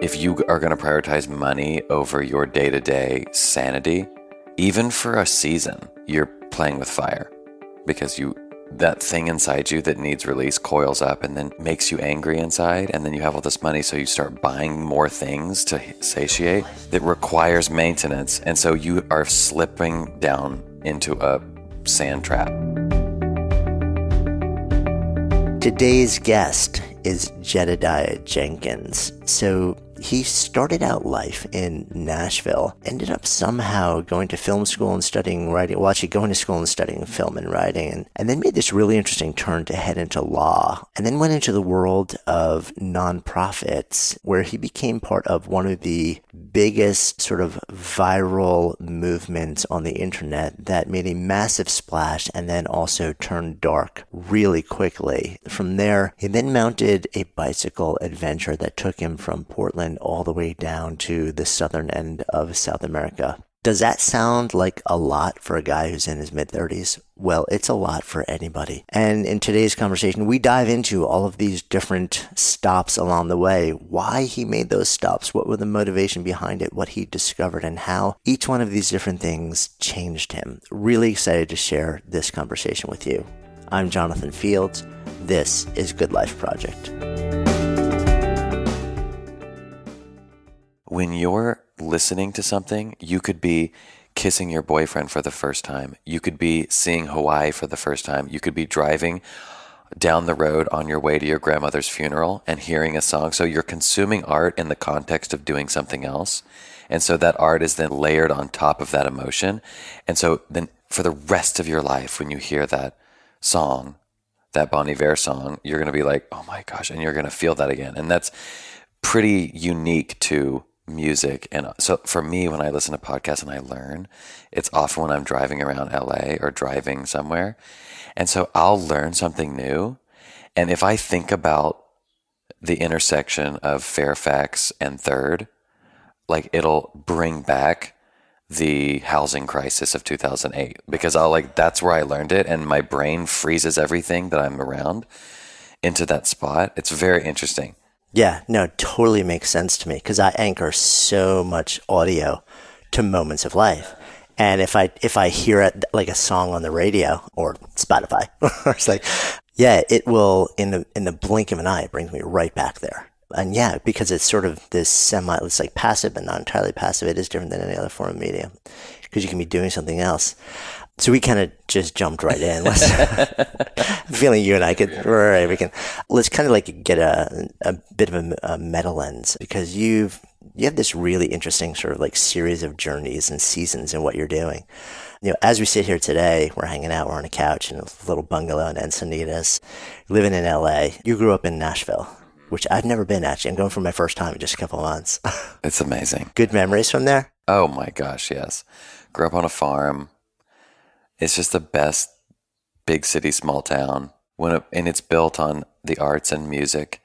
If you are going to prioritize money over your day-to-day sanity, even for a season, you're playing with fire, because that thing inside you that needs release coils up and then makes you angry inside, and then you have all this money, so you start buying more things to satiate. That requires maintenance, and so you are slipping down into a sand trap. Today's guest is Jedidiah Jenkins. So he started out life in Nashville, ended up somehow going to film school and studying writing, well, actually going to school and studying film and writing, and then made this really interesting turn to head into law, and then went into the world of nonprofits, where he became part of one of the biggest sort of viral movements on the internet that made a massive splash and then also turned dark really quickly. From there, he then mounted a bicycle adventure that took him from Portland all the way down to the southern end of South America. Does that sound like a lot for a guy who's in his mid-30s? Well, it's a lot for anybody. And in today's conversation, we dive into all of these different stops along the way, why he made those stops, what were the motivation behind it, what he discovered, and how each one of these different things changed him. Really excited to share this conversation with you. I'm Jonathan Fields. This is Good Life Project. When you're listening to something, you could be kissing your boyfriend for the first time. You could be seeing Hawaii for the first time. You could be driving down the road on your way to your grandmother's funeral and hearing a song. So you're consuming art in the context of doing something else. And so that art is then layered on top of that emotion. And so then for the rest of your life, when you hear that song, that Bon Iver song, you're going to be like, oh my gosh, and you're going to feel that again. And that's pretty unique to music. And so for me, when I listen to podcasts and I learn, it's often when I'm driving around LA or driving somewhere. And so I'll learn something new. And if I think about the intersection of Fairfax and 3rd, like it'll bring back the housing crisis of 2008, because that's where I learned it, and my brain freezes everything that I'm around into that spot. It's very interesting. Yeah, no, it totally makes sense to me, because I anchor so much audio to moments of life. And if I hear it like a song on the radio or Spotify, it's like, yeah, it will in the blink of an eye, it brings me right back there. And yeah, because it's sort of this it's like passive but not entirely passive. It is different than any other form of media, because you can be doing something else. So we kind of just jumped right in. I'm feeling you and I could, right, let's kind of like get a bit of a meta lens, because you have this really interesting sort of like series of journeys and seasons in what you're doing. You know, as we sit here today, we're hanging out, we're on a couch in a little bungalow in Encinitas, living in LA. You grew up in Nashville, which I've never been, actually. I'm going for my first time in just a couple of months. It's amazing. Good memories from there? Oh my gosh, yes. Grew up on a farm. It's just the best big city, small town. And it's built on the arts and music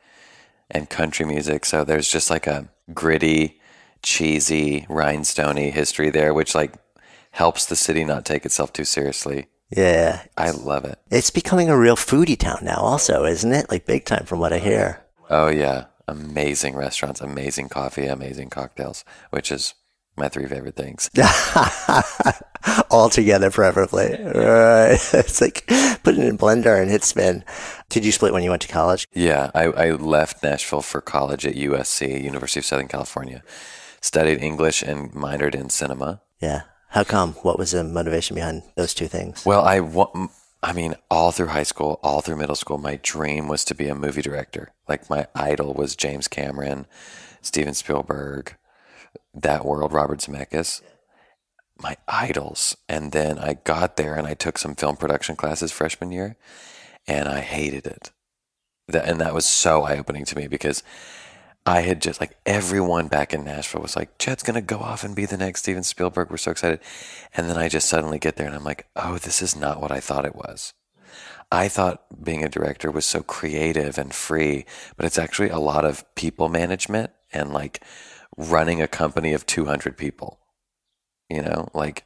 and country music. So there's just like a gritty, cheesy, rhinestoney history there, which like helps the city not take itself too seriously. Yeah. I love it. It's becoming a real foodie town now also, isn't it? Like big time from what I hear. Oh yeah. Amazing restaurants, amazing coffee, amazing cocktails, which is my 3 favorite things. All together, preferably. Right. It's like put it in a blender and hit spin. Did you split when you went to college? Yeah, I left Nashville for college at USC, University of Southern California. Studied English and minored in cinema. Yeah. How come? What was the motivation behind those two things? Well, I mean, all through high school, all through middle school, my dream was to be a movie director. Like my idol was James Cameron, Steven Spielberg, that world, Robert Zemeckis, my idols. And then I got there and I took some film production classes freshman year, and I hated it. And that was so eye-opening to me, because I had just like everyone back in Nashville was like, Jed's going to go off and be the next Steven Spielberg. We're so excited. And then I just suddenly get there and I'm like, oh, this is not what I thought it was. I thought being a director was so creative and free, but it's actually a lot of people management and like running a company of 200 people, like,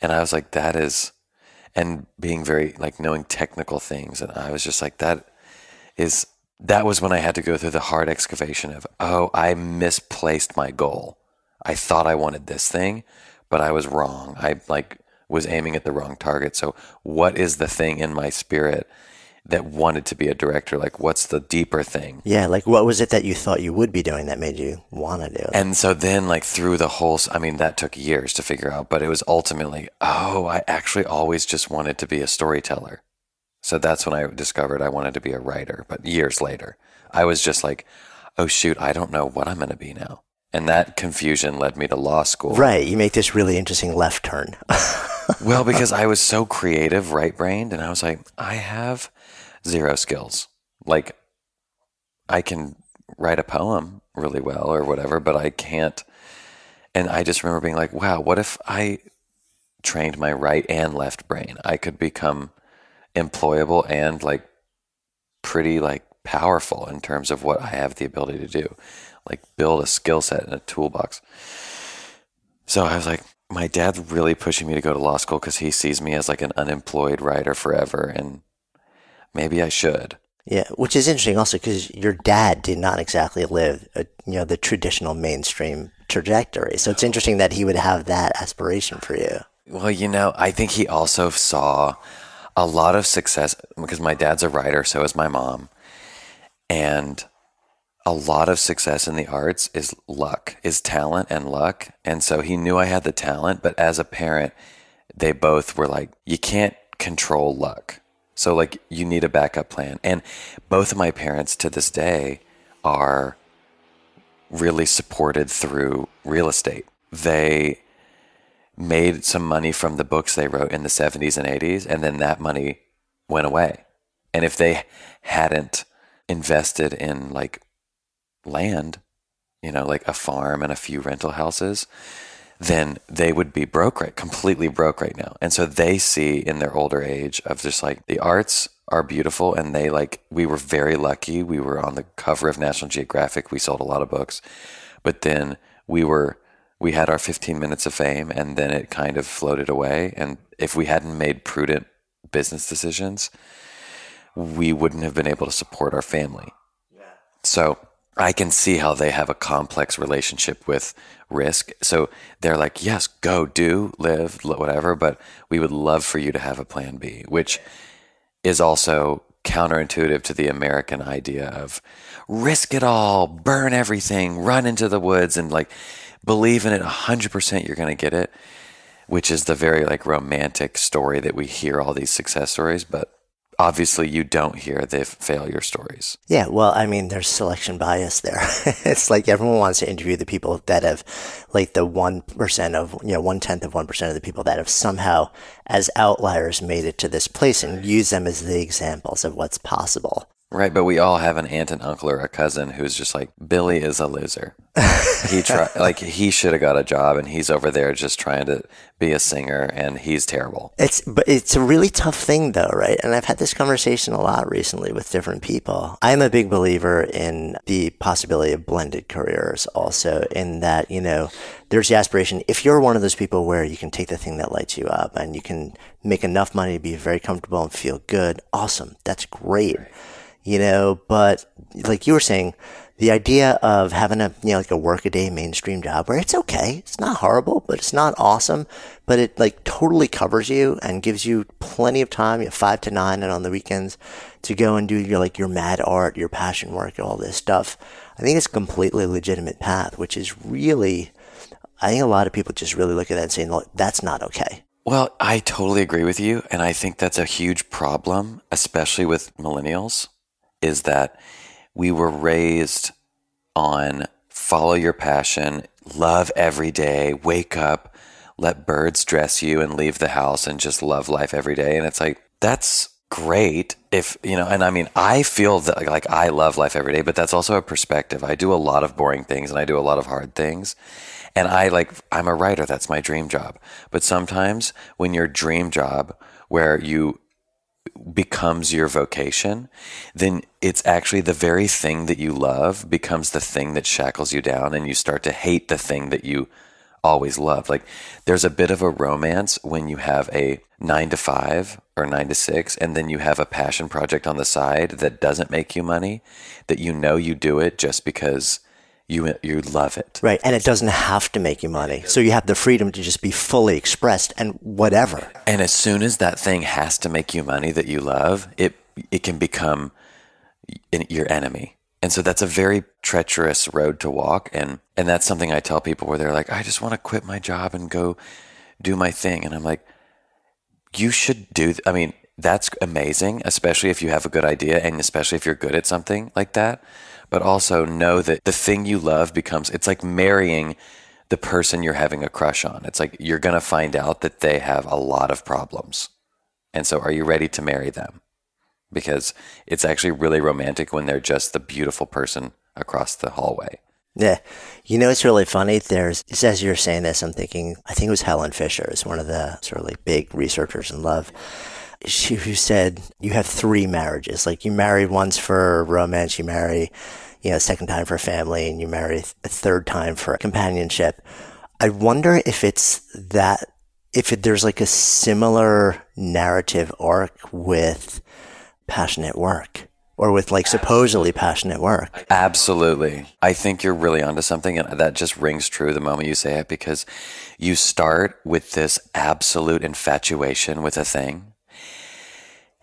and I was like, that is, and being very like knowing technical things. And I was just like, that is that was when I had to go through the hard excavation of, oh, I misplaced my goal. I thought I wanted this thing, but I was wrong. I was aiming at the wrong target. So what is the thing in my spirit that wanted to be a director? Like, what's the deeper thing? Yeah, like what was it that you thought you would be doing that made you want to do it? And so then, like, through the whole, I mean, that took years to figure out, but it was ultimately, oh, I actually always just wanted to be a storyteller. So that's when I discovered I wanted to be a writer. But years later, I was just like, oh, shoot, I don't know what I'm going to be now. And that confusion led me to law school. Right. You make this really interesting left turn. Well, because I was so creative, right-brained, and I was like, I have zero skills. Like, I can write a poem really well or whatever, but I can't. And I just remember being like, wow, what if I trained my right and left brain? I could become employable and like pretty like powerful in terms of what I have the ability to do, like build a skill set in a toolbox. So I was like, my dad's really pushing me to go to law school because he sees me as like an unemployed writer forever, and maybe I should. Yeah, which is interesting also because your dad did not exactly live, the traditional mainstream trajectory. So it's interesting that he would have that aspiration for you. Well, I think he also saw a lot of success because my dad's a writer, so is my mom. And a lot of success in the arts is luck, is talent and luck. And so he knew I had the talent, but as a parent, they both were like, you can't control luck. So like you need a backup plan. And both of my parents to this day are really supported through real estate. They made some money from the books they wrote in the 70s and 80s, and then that money went away. And if they hadn't invested in like land, like a farm and a few rental houses, then they would be completely broke right now. And so they see in their older age of just like the arts are beautiful, and we were very lucky. We were on the cover of National Geographic. We sold a lot of books, but then we had our 15 minutes of fame, and then it kind of floated away. And if we hadn't made prudent business decisions, we wouldn't have been able to support our family. Yeah. So I can see how they have a complex relationship with risk. So they're like, yes, go, do, live, whatever, but we would love for you to have a plan B, which is also counterintuitive to the American idea of risk it all, burn everything, run into the woods, and like believe in it 100% you're going to get it, which is the very like romantic story that we hear all these success stories, but obviously you don't hear the failure stories. Yeah, well, I mean, there's selection bias there. It's like everyone wants to interview the people that have, like the 1% of, 1/10 of 1% of the people that have somehow, as outliers, made it to this place and use them as the examples of what's possible. Right, but we all have an aunt and uncle or a cousin who's just like, Billy is a loser. He should have got a job, and he's over there just trying to be a singer, and he's terrible. But it's a really tough thing though, right? And I've had this conversation a lot recently with different people. I'm a big believer in the possibility of blended careers also, in that, there's the aspiration, if you're one of those people where you can take the thing that lights you up and you can make enough money to be very comfortable and feel good, awesome. That's great. But like you were saying, the idea of having like a workaday mainstream job where it's okay, it's not horrible, but it's not awesome, but it like totally covers you and gives you plenty of time, 5 to 9 and on the weekends to go and do your mad art, your passion work, all this stuff. I think it's a completely legitimate path, which is really, I think a lot of people just really look at that and say, no, that's not okay. Well, I totally agree with you. And I think that's a huge problem, especially with millennials, is that we were raised on follow your passion, love every day, wake up, let birds dress you, and leave the house and just love life every day. And it's like, that's great if, and I mean, I feel that like I love life every day, but that's also a perspective. I do a lot of boring things and I do a lot of hard things. And I'm a writer. That's my dream job. But sometimes when your dream job, where you becomes your vocation, then it's actually the very thing that you love becomes the thing that shackles you down, and you start to hate the thing that you always loved. Like there's a bit of a romance when you have a 9 to 5 or 9 to 6, and then you have a passion project on the side that doesn't make you money, that you know you do it just because you love it. Right. And it doesn't have to make you money. So you have the freedom to just be fully expressed and whatever. And as soon as that thing has to make you money that you love, it can become your enemy. And so that's a very treacherous road to walk. And that's something I tell people where they're like, I just want to quit my job and go do my thing. And I'm like, you should I mean, that's amazing, especially if you have a good idea and especially if you're good at something like that. But also know that the thing you love it's like marrying the person you're having a crush on. It's like you're going to find out that they have a lot of problems. And so are you ready to marry them? Because it's actually really romantic when they're just the beautiful person across the hallway. Yeah. You know, it's really funny. As you're saying this, I'm thinking, I think it was Helen Fisher, is one of the sort of like big researchers in love. Who said you have 3 marriages. Like you marry once for romance, you marry, second time for family, and you marry a third time for companionship. I wonder if there's like a similar narrative arc with passionate work, or with like supposedly passionate work. Absolutely. I think you're really onto something, and that just rings true the moment you say it, because you start with this absolute infatuation with a thing.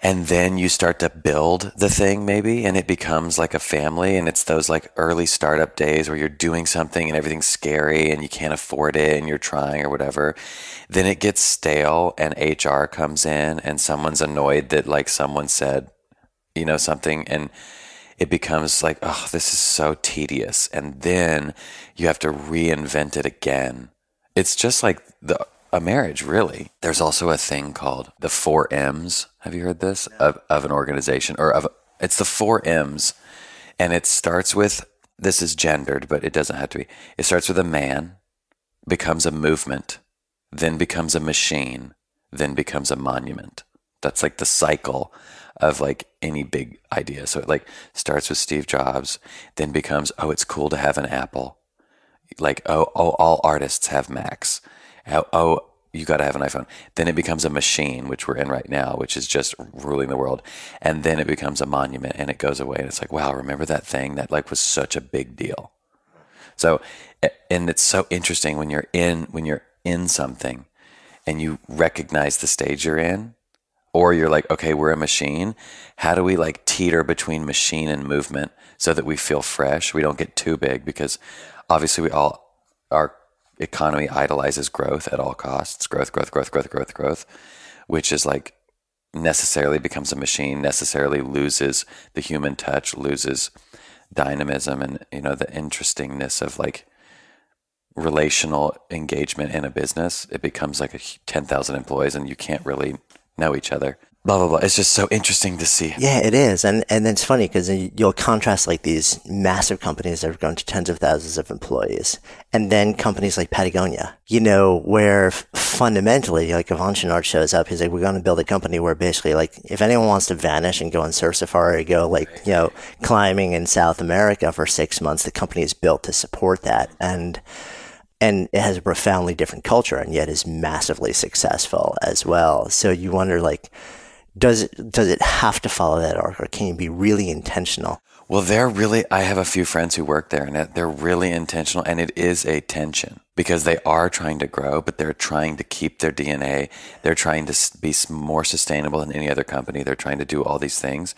And then you start to build the thing maybe, and it becomes like a family, and it's those like early startup days where you're doing something and everything's scary and you can't afford it and you're trying or whatever. Then it gets stale and HR comes in and someone's annoyed that like someone said, something, and it becomes like, oh, this is so tedious. And then you have to reinvent it again. It's just like a marriage, really. There's also a thing called the 4Ms. Have you heard this? Of an organization, it's the 4Ms. And it starts with, this is gendered, but it doesn't have to be. It starts with a man, becomes a movement, then becomes a machine, then becomes a monument. That's like the cycle of like any big idea. So it like starts with Steve Jobs, then becomes, oh, it's cool to have an Apple. Like, oh, all artists have Macs. Oh, you got to have an iPhone. Then it becomes a machine, which we're in right now, which is just ruling the world. And then it becomes a monument and it goes away. And it's like, wow, remember that thing that like was such a big deal. So, and it's so interesting when you're in something and you recognize the stage you're in, or you're like, okay, we're a machine. How do we like teeter between machine and movement so that we feel fresh? We don't get too big, because obviously our economy idolizes growth at all costs. Growth, which is like necessarily becomes a machine, necessarily loses the human touch, loses dynamism and, the interestingness of like relational engagement in a business. It becomes like 10,000 employees and you can't really know each other. Blah, blah, blah. It's just so interesting to see. Yeah, it is. And it's funny because you'll contrast like these massive companies that have grown to tens of thousands of employees, and then companies like Patagonia, where fundamentally, like if Anshinaard shows up, he's like, we're going to build a company where basically like if anyone wants to vanish and go on surf safari, go like, climbing in South America for 6 months, the company is built to support that. And it has a profoundly different culture, and yet is massively successful as well. So you wonder, like, does it have to follow that arc, or can you be really intentional? Well, I have a few friends who work there, and they're really intentional, and it is a tension because they are trying to grow, but they're trying to keep their DNA. They're trying to be more sustainable than any other company. They're trying to do all these things.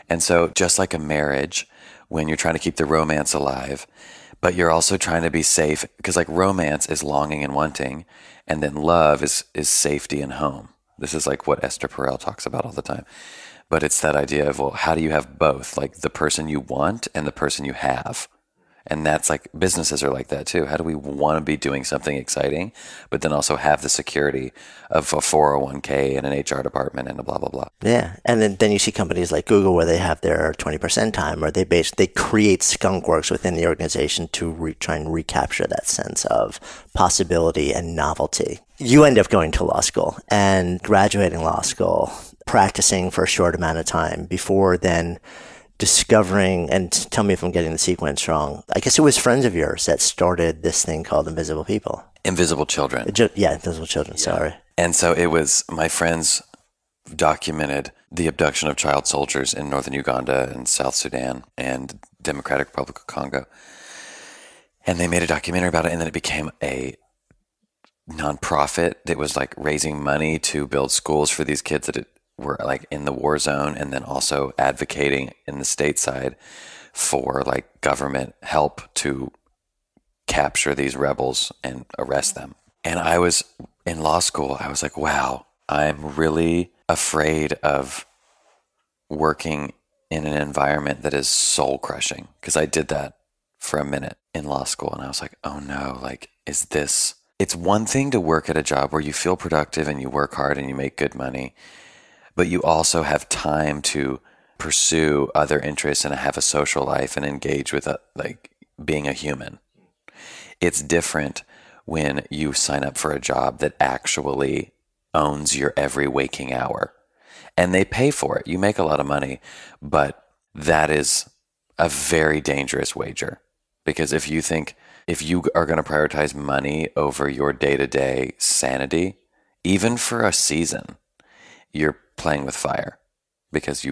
And so just like a marriage, when you're trying to keep the romance alive, but you're also trying to be safe, because like romance is longing and wanting, and then love is safety and home. This is like what Esther Perel talks about all the time. But it's that idea of, well, how do you have both? Like the person you want and the person you have. And that's like, businesses are like that too. How do we want to be doing something exciting, but then also have the security of a 401k and an HR department and a blah, blah, blah. Yeah. And then you see companies like Google where they have their 20% time, or they create skunk works within the organization to try and recapture that sense of possibility and novelty. You end up going to law school and graduating law school, practicing for a short amount of time before then discovering, and tell me if I'm getting the sequence wrong, I guess it was friends of yours that started this thing called Invisible People. Invisible Children. Yeah, Invisible Children, sorry. And so it was, my friends documented the abduction of child soldiers in northern Uganda and South Sudan and Democratic Republic of Congo. And they made a documentary about it, and then it became a nonprofit that was like raising money to build schools for these kids that were like in the war zone, and then also advocating in the stateside for like government help to capture these rebels and arrest them. And I was in law school, I was like, wow, I'm really afraid of working in an environment that is soul crushing, because I did that for a minute in law school, and I was like, oh no, like, is this... It's one thing to work at a job where you feel productive and you work hard and you make good money, but you also have time to pursue other interests and have a social life and engage with like being a human. It's different when you sign up for a job that actually owns your every waking hour, and they pay for it. You make a lot of money, but that is a very dangerous wager, because if you are going to prioritize money over your day-to-day sanity, even for a season, you're playing with fire, because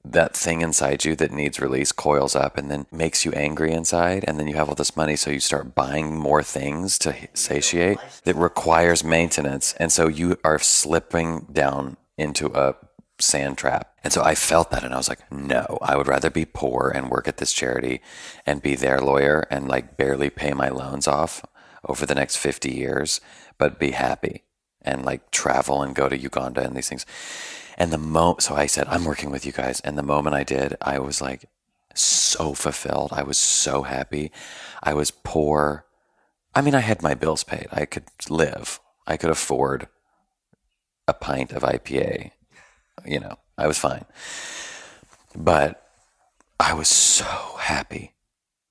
that thing inside you that needs release coils up and then makes you angry inside, and then you have all this money, so you start buying more things to satiate that requires maintenance, and so you are slipping down into a sand trap. And so I felt that, and I was like, no, I would rather be poor and work at this charity and be their lawyer and like barely pay my loans off over the next 50 years, but be happy and like travel and go to Uganda and these things. And so I said, I'm working with you guys. And the moment I did, I was like so fulfilled. I was so happy. I was poor. I mean, I had my bills paid. I could live. I could afford a pint of IPA. I was fine. But I was so happy.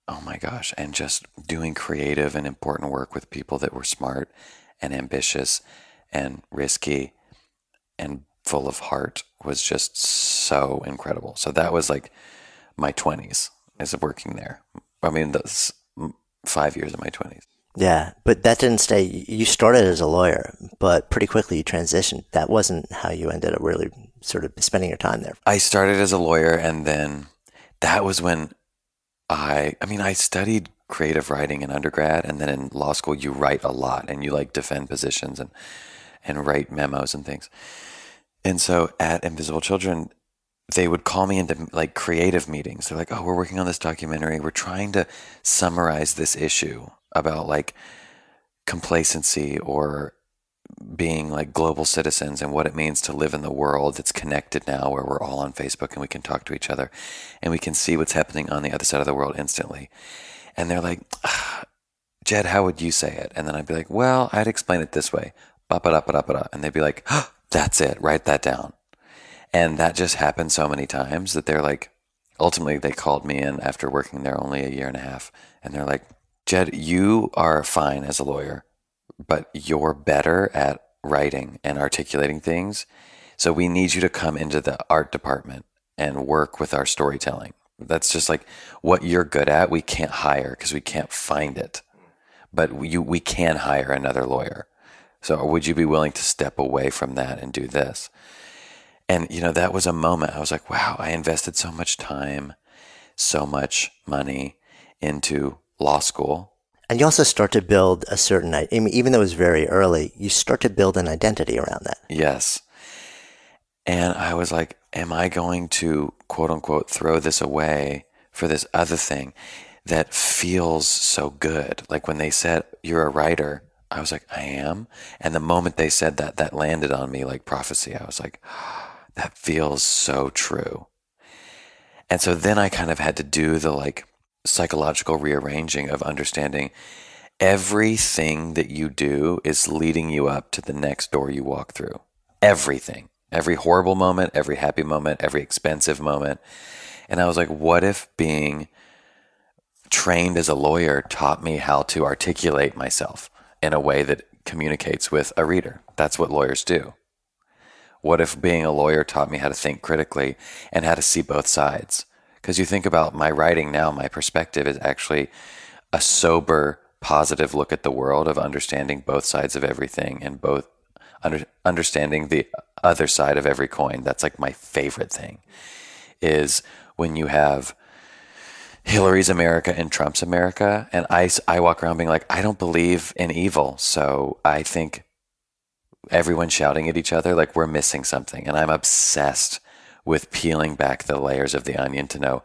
Oh my gosh. And just doing creative and important work with people that were smart and ambitious and risky and full of heart was just so incredible. So that was like my 20s as working there. I mean, those 5 years of my 20s. Yeah, but that didn't stay. You started as a lawyer, but pretty quickly you transitioned. That wasn't how you ended up really sort of spending your time there. I started as a lawyer, and then that was when I studied creative writing in undergrad, and then in law school you write a lot, and you like defend positions and write memos and things. And so at Invisible Children, they would call me into like creative meetings. They're like, oh, we're working on this documentary. We're trying to summarize this issue about like complacency or being like global citizens and what it means to live in the world that's connected now, where we're all on Facebook and we can talk to each other and we can see what's happening on the other side of the world instantly. And they're like, Jed, how would you say it? And then I'd be like, well, I'd explain it this way. Ba-ba-da-ba-da-ba-da. And they'd be like, oh, that's it. Write that down. And that just happened so many times that they're like, ultimately they called me in after working there only a year and a half. And they're like, Jed, you are fine as a lawyer, but you're better at writing and articulating things. So we need you to come into the art department and work with our storytelling. That's just like what you're good at. We can't hire because we can't find it, but we can hire another lawyer. So would you be willing to step away from that and do this? And, that was a moment. I was like, wow, I invested so much time, so much money into law school. And you also start to build a certain, even though it was very early, you start to build an identity around that. Yes. And I was like, am I going to, quote unquote, throw this away for this other thing that feels so good? Like when they said, you're a writer, I was like, I am. And the moment they said that, that landed on me like prophecy. I was like, that feels so true. And so then I kind of had to do the like psychological rearranging of understanding everything that you do is leading you up to the next door you walk through. Everything. Every horrible moment, every happy moment, every expensive moment. And I was like, what if being trained as a lawyer taught me how to articulate myself in a way that communicates with a reader? That's what lawyers do. What if being a lawyer taught me how to think critically and how to see both sides? Because you think about my writing now, my perspective is actually a sober positive look at the world of understanding both sides of everything and both understanding the other side of every coin. That's like my favorite thing, is when you have Hillary's America and Trump's America. And I walk around being like, I don't believe in evil. So I think everyone shouting at each other, like we're missing something. And I'm obsessed with peeling back the layers of the onion to know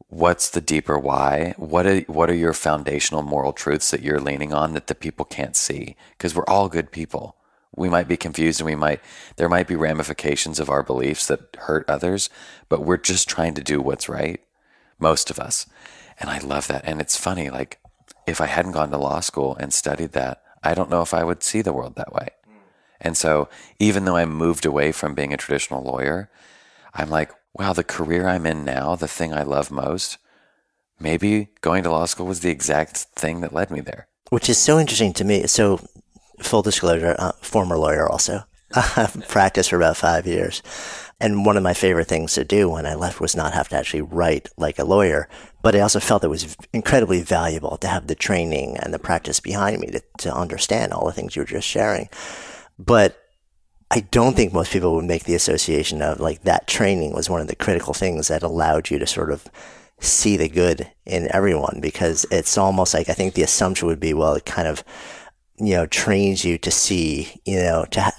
what's the deeper why. What are your foundational moral truths that you're leaning on that the people can't see? Because we're all good people. We might be confused, and there might be ramifications of our beliefs that hurt others, but we're just trying to do what's right, most of us. And I love that. And it's funny, like if I hadn't gone to law school and studied that, I don't know if I would see the world that way. And so even though I moved away from being a traditional lawyer, I'm like, wow, the career I'm in now, the thing I love most, maybe going to law school was the exact thing that led me there. Which is so interesting to me. So full disclosure, former lawyer also. I've practiced for about 5 years. And one of my favorite things to do when I left was not have to actually write like a lawyer, but I also felt it was incredibly valuable to have the training and the practice behind me to understand all the things you were just sharing. But I don't think most people would make the association of like that training was one of the critical things that allowed you to sort of see the good in everyone, because it's almost like I think the assumption would be, well, it kind of, trains you to see, how to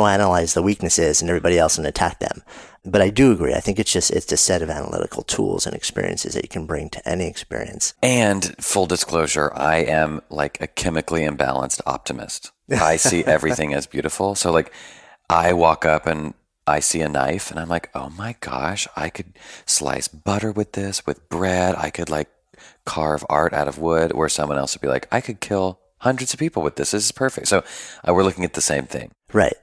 analyze the weaknesses and everybody else and attack them. But I do agree. I think it's a set of analytical tools and experiences that you can bring to any experience. And full disclosure, I am like a chemically imbalanced optimist. I see everything as beautiful. So like I walk up and I see a knife and I'm like, oh my gosh, I could slice butter with this, with bread. I could like carve art out of wood, where someone else would be like, I could kill hundreds of people with this. This is perfect. So we're looking at the same thing. Right.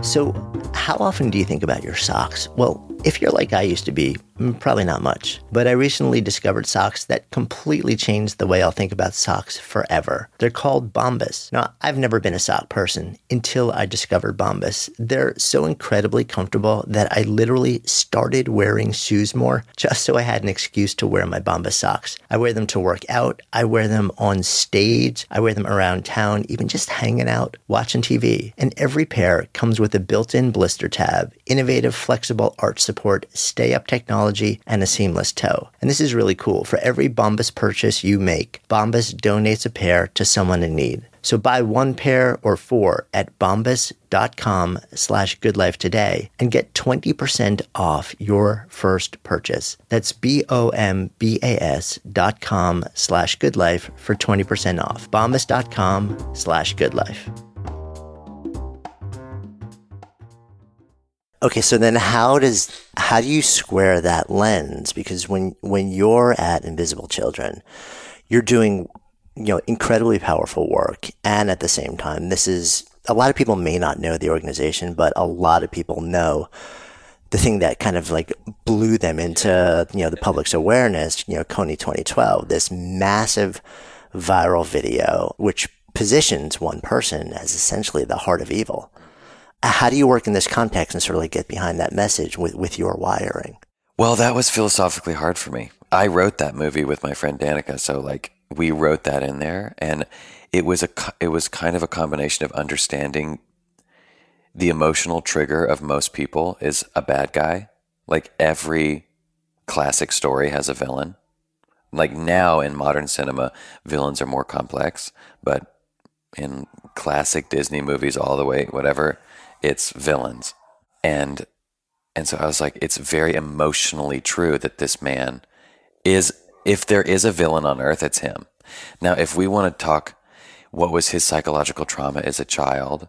So how often do you think about your socks? Well, if you're like I used to be, probably not much. But I recently discovered socks that completely changed the way I'll think about socks forever. They're called Bombas. Now, I've never been a sock person until I discovered Bombas. They're so incredibly comfortable that I literally started wearing shoes more just so I had an excuse to wear my Bombas socks. I wear them to work out. I wear them on stage. I wear them around town, even just hanging out, watching TV. And every pair comes with a built-in blister tab, innovative flexible arch support, stay-up technology, and a seamless toe. And this is really cool. For every Bombas purchase you make, Bombas donates a pair to someone in need. So buy one pair or four at bombas.com/goodlife today and get 20% off your first purchase. That's BOMBAS.com/goodlife for 20% off. Bombas.com/goodlife. Okay, so then how do you square that lens? Because when you're at Invisible Children, you're doing, incredibly powerful work. And at the same time, this is, a lot of people may not know the organization, but a lot of people know the thing that kind of like blew them into, the public's awareness, Coney 2012, this massive viral video, which positions one person as essentially the heart of evil. How do you work in this context and sort of like get behind that message with your wiring? Well, that was philosophically hard for me. I wrote that movie with my friend Danica, so like we wrote that in there, and it was kind of a combination of understanding the emotional trigger of most people is a bad guy. Like every classic story has a villain. Like now in modern cinema, villains are more complex, but in classic Disney movies all the way, whatever, it's villains. And so I was like, it's very emotionally true that this man is, if there is a villain on earth, it's him. Now, if we want to talk, what was his psychological trauma as a child?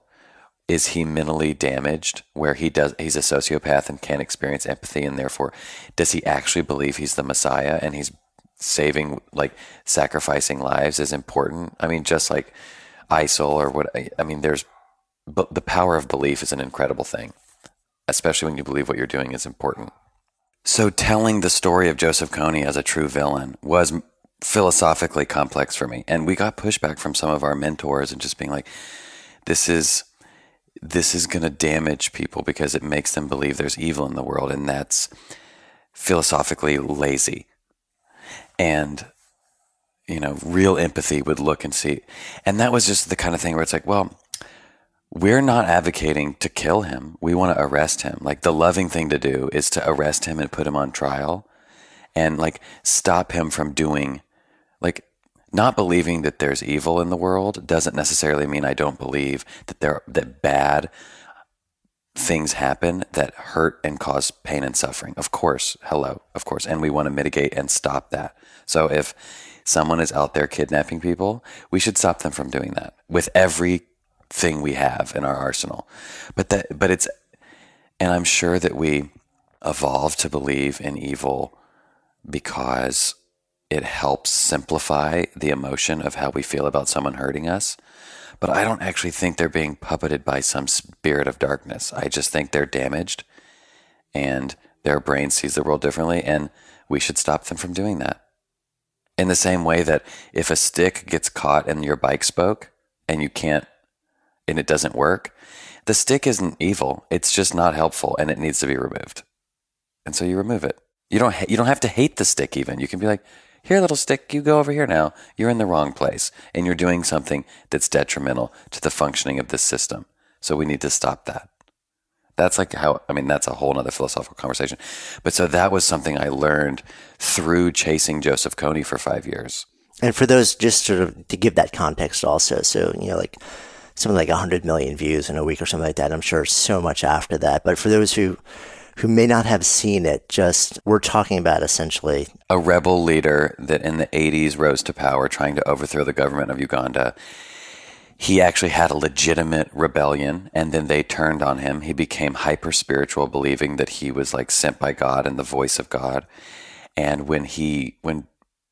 Is he mentally damaged where he's a sociopath and can't experience empathy, and therefore does he actually believe he's the Messiah and he's saving, like sacrificing lives is important? I mean, just like ISIL or what, I mean, but the power of belief is an incredible thing, especially when you believe what you're doing is important. So telling the story of Joseph Kony as a true villain was philosophically complex for me. And we got pushback from some of our mentors and just being like, this is going to damage people because it makes them believe there's evil in the world. And that's philosophically lazy. And real empathy would look and see. And that was just the kind of thing where it's like, well, we're not advocating to kill him. We want to arrest him. Like, the loving thing to do is to arrest him and put him on trial and like stop him from doing, like, not believing that there's evil in the world doesn't necessarily mean I don't believe that bad things happen that hurt and cause pain and suffering. Of course, of course. And we want to mitigate and stop that. So if someone is out there kidnapping people, we should stop them from doing that with everything we have in our arsenal. And I'm sure that we evolved to believe in evil because it helps simplify the emotion of how we feel about someone hurting us. But I don't actually think they're being puppeted by some spirit of darkness. I just think they're damaged and their brain sees the world differently, and we should stop them from doing that. In the same way that if a stick gets caught in your bike spoke and it doesn't work, the stick isn't evil. It's just not helpful and it needs to be removed. And so you remove it. You don't have to hate the stick even. You can be like, here, little stick, you go over here now. You're in the wrong place, and you're doing something that's detrimental to the functioning of this system. So we need to stop that. That's that's a whole nother philosophical conversation. But so that was something I learned through chasing Joseph Kony for 5 years. And for those, just sort of to give that context also, so, like something like 100 million views in a week or something like that, I'm sure so much after that. But for those who may not have seen it, we're talking about essentially a rebel leader that in the 80s rose to power trying to overthrow the government of Uganda. He actually had a legitimate rebellion, and then they turned on him. He became hyper spiritual, believing that he was like sent by God and the voice of God. And when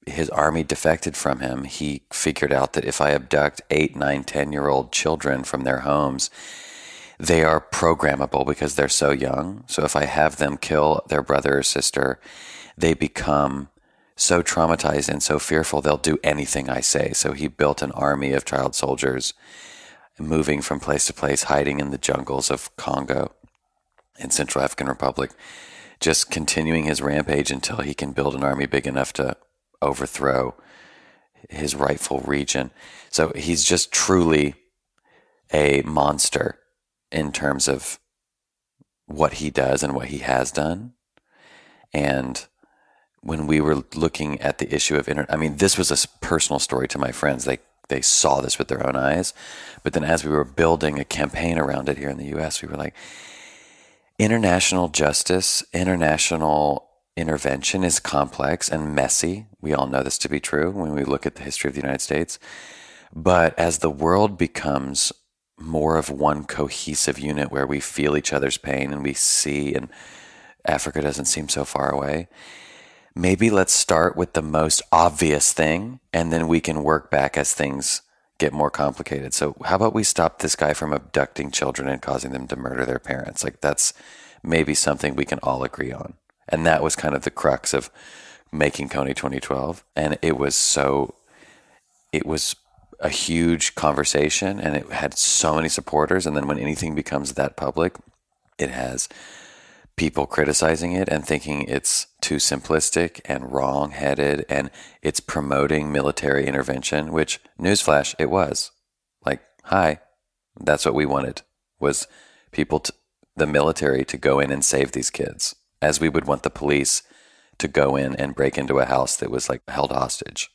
his army defected from him, he figured out that if I abduct 8, 9, 10-year-old children from their homes, they are programmable because they're so young. So if I have them kill their brother or sister, they become so traumatized and so fearful they'll do anything I say. So he built an army of child soldiers moving from place to place, hiding in the jungles of Congo and Central African Republic, just continuing his rampage until he can build an army big enough to overthrow his rightful region. So he's just truly a monster in terms of what he does and what he has done. And when we were looking at the issue of this was a personal story to my friends. They saw this with their own eyes. But then as we were building a campaign around it here in the U.S., we were like, international justice, international intervention is complex and messy. We all know this to be true when we look at the history of the United States. But as the world becomes more of one cohesive unit where we feel each other's pain and we see, and Africa doesn't seem so far away, maybe let's start with the most obvious thing and then we can work back as things get more complicated. So how about we stop this guy from abducting children and causing them to murder their parents? Like, that's maybe something we can all agree on. And that was kind of the crux of making Kony 2012. And it was a huge conversation, and it had so many supporters. And then when anything becomes that public, it has people criticizing it and thinking it's too simplistic and wrong-headed, and it's promoting military intervention, which, newsflash, it was. Like, hi, that's what we wanted, was the military to go in and save these kids, as we would want the police to go in and break into a house that was like held hostage.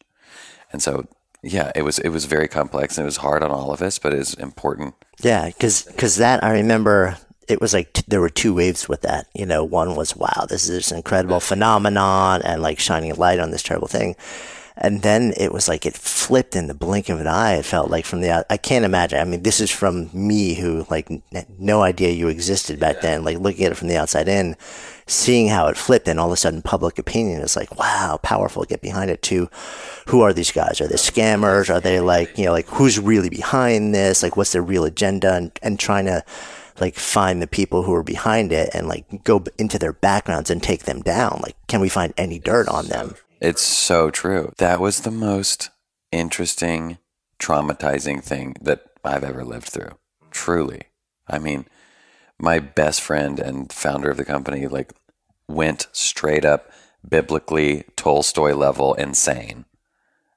And so, yeah, it was very complex, and it was hard on all of us, but it's important. Yeah, because that, I remember, it was like there were two waves with that. One was, wow, this is this incredible phenomenon and like shining a light on this terrible thing. And then it was like it flipped in the blink of an eye. It felt like I can't imagine. This is from me who like no idea you existed back then, like looking at it from the outside in, seeing how it flipped, and all of a sudden public opinion is like, wow, powerful, get behind it too. Who are these guys? Are they scammers? Are they like who's really behind this? Like, what's their real agenda? And trying to like find the people who are behind it and like go into their backgrounds and take them down. Like, can we find any dirt on them? It's so true. That was the most interesting, traumatizing thing that I've ever lived through. Truly. My best friend and founder of the company went straight up biblically Tolstoy level insane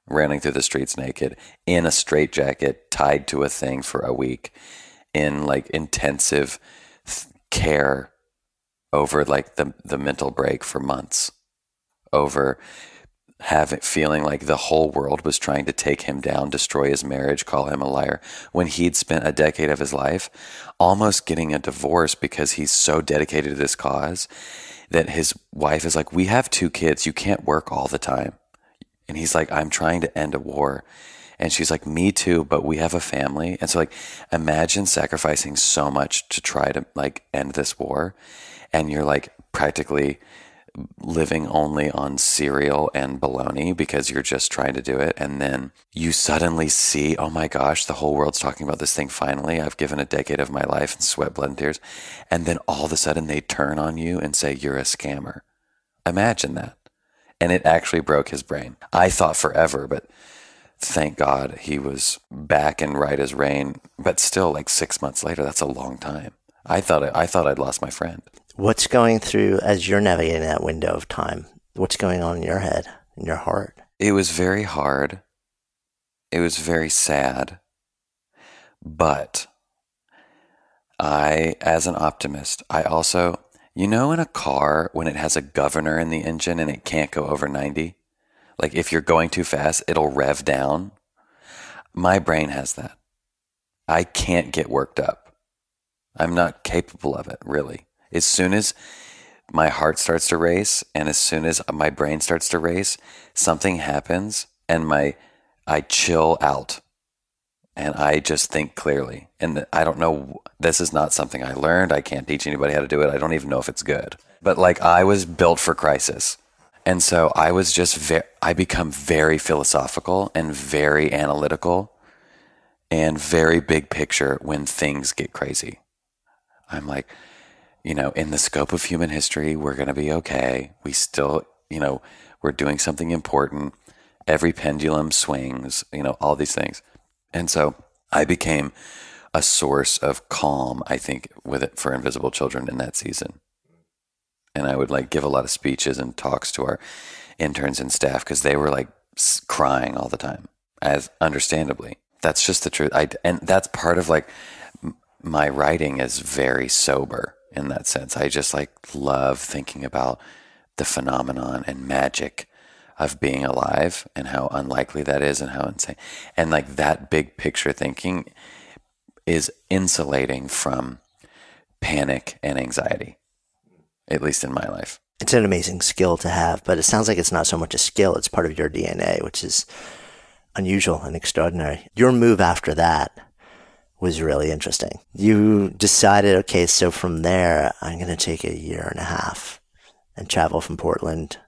running through the streets naked, in a straitjacket, tied to a thing for a week, in like intensive care over like the mental break for months, over feeling like the whole world was trying to take him down, destroy his marriage, call him a liar, when he'd spent a decade of his life almost getting a divorce because he's so dedicated to this cause that his wife is like, we have 2 kids, you can't work all the time. And he's like, I'm trying to end a war. And she's like, me too, but we have a family. And so like, imagine sacrificing so much to try to like end this war. And you're like practically living only on cereal and bologna because you're just trying to do it. And then you suddenly see, oh my gosh, the whole world's talking about this thing finally. I've given a decade of my life in sweat, blood, and tears. And then all of a sudden they turn on you and say, you're a scammer. Imagine that. And it actually broke his brain. I thought forever, but thank God he was back and right as rain. But still, like 6 months later, that's a long time. I thought I'd lost my friend. What's going through as you're navigating that window of time? What's going on in your head, in your heart? It was very hard. It was very sad. But as an optimist, I also, in a car, when it has a governor in the engine and it can't go over 90, like if you're going too fast, it'll rev down. My brain has that. I can't get worked up. I'm not capable of it, really. As soon as my heart starts to race and as soon as my brain starts to race, something happens and I chill out and I just think clearly. And I don't know, this is not something I learned. I can't teach anybody how to do it. I don't even know if it's good. But like I was built for crisis. And so I was just, I become very philosophical and very analytical and very big picture when things get crazy. I'm like, in the scope of human history, we're going to be okay. We still, we're doing something important. Every pendulum swings, all these things. And so I became a source of calm, I think, with it for Invisible Children in that season. And I would like give a lot of speeches and talks to our interns and staff because they were like crying all the time, as understandably. That's just the truth. And that's part of like my writing is very sober. In that sense, I just like love thinking about the phenomenon and magic of being alive and how unlikely that is and how insane. And like that big picture thinking is insulating from panic and anxiety, at least in my life. It's an amazing skill to have, but it sounds like it's not so much a skill, it's part of your DNA, which is unusual and extraordinary. Your move after that was really interesting. You decided, okay, so from there, I'm going to take a year and a half and travel from Portland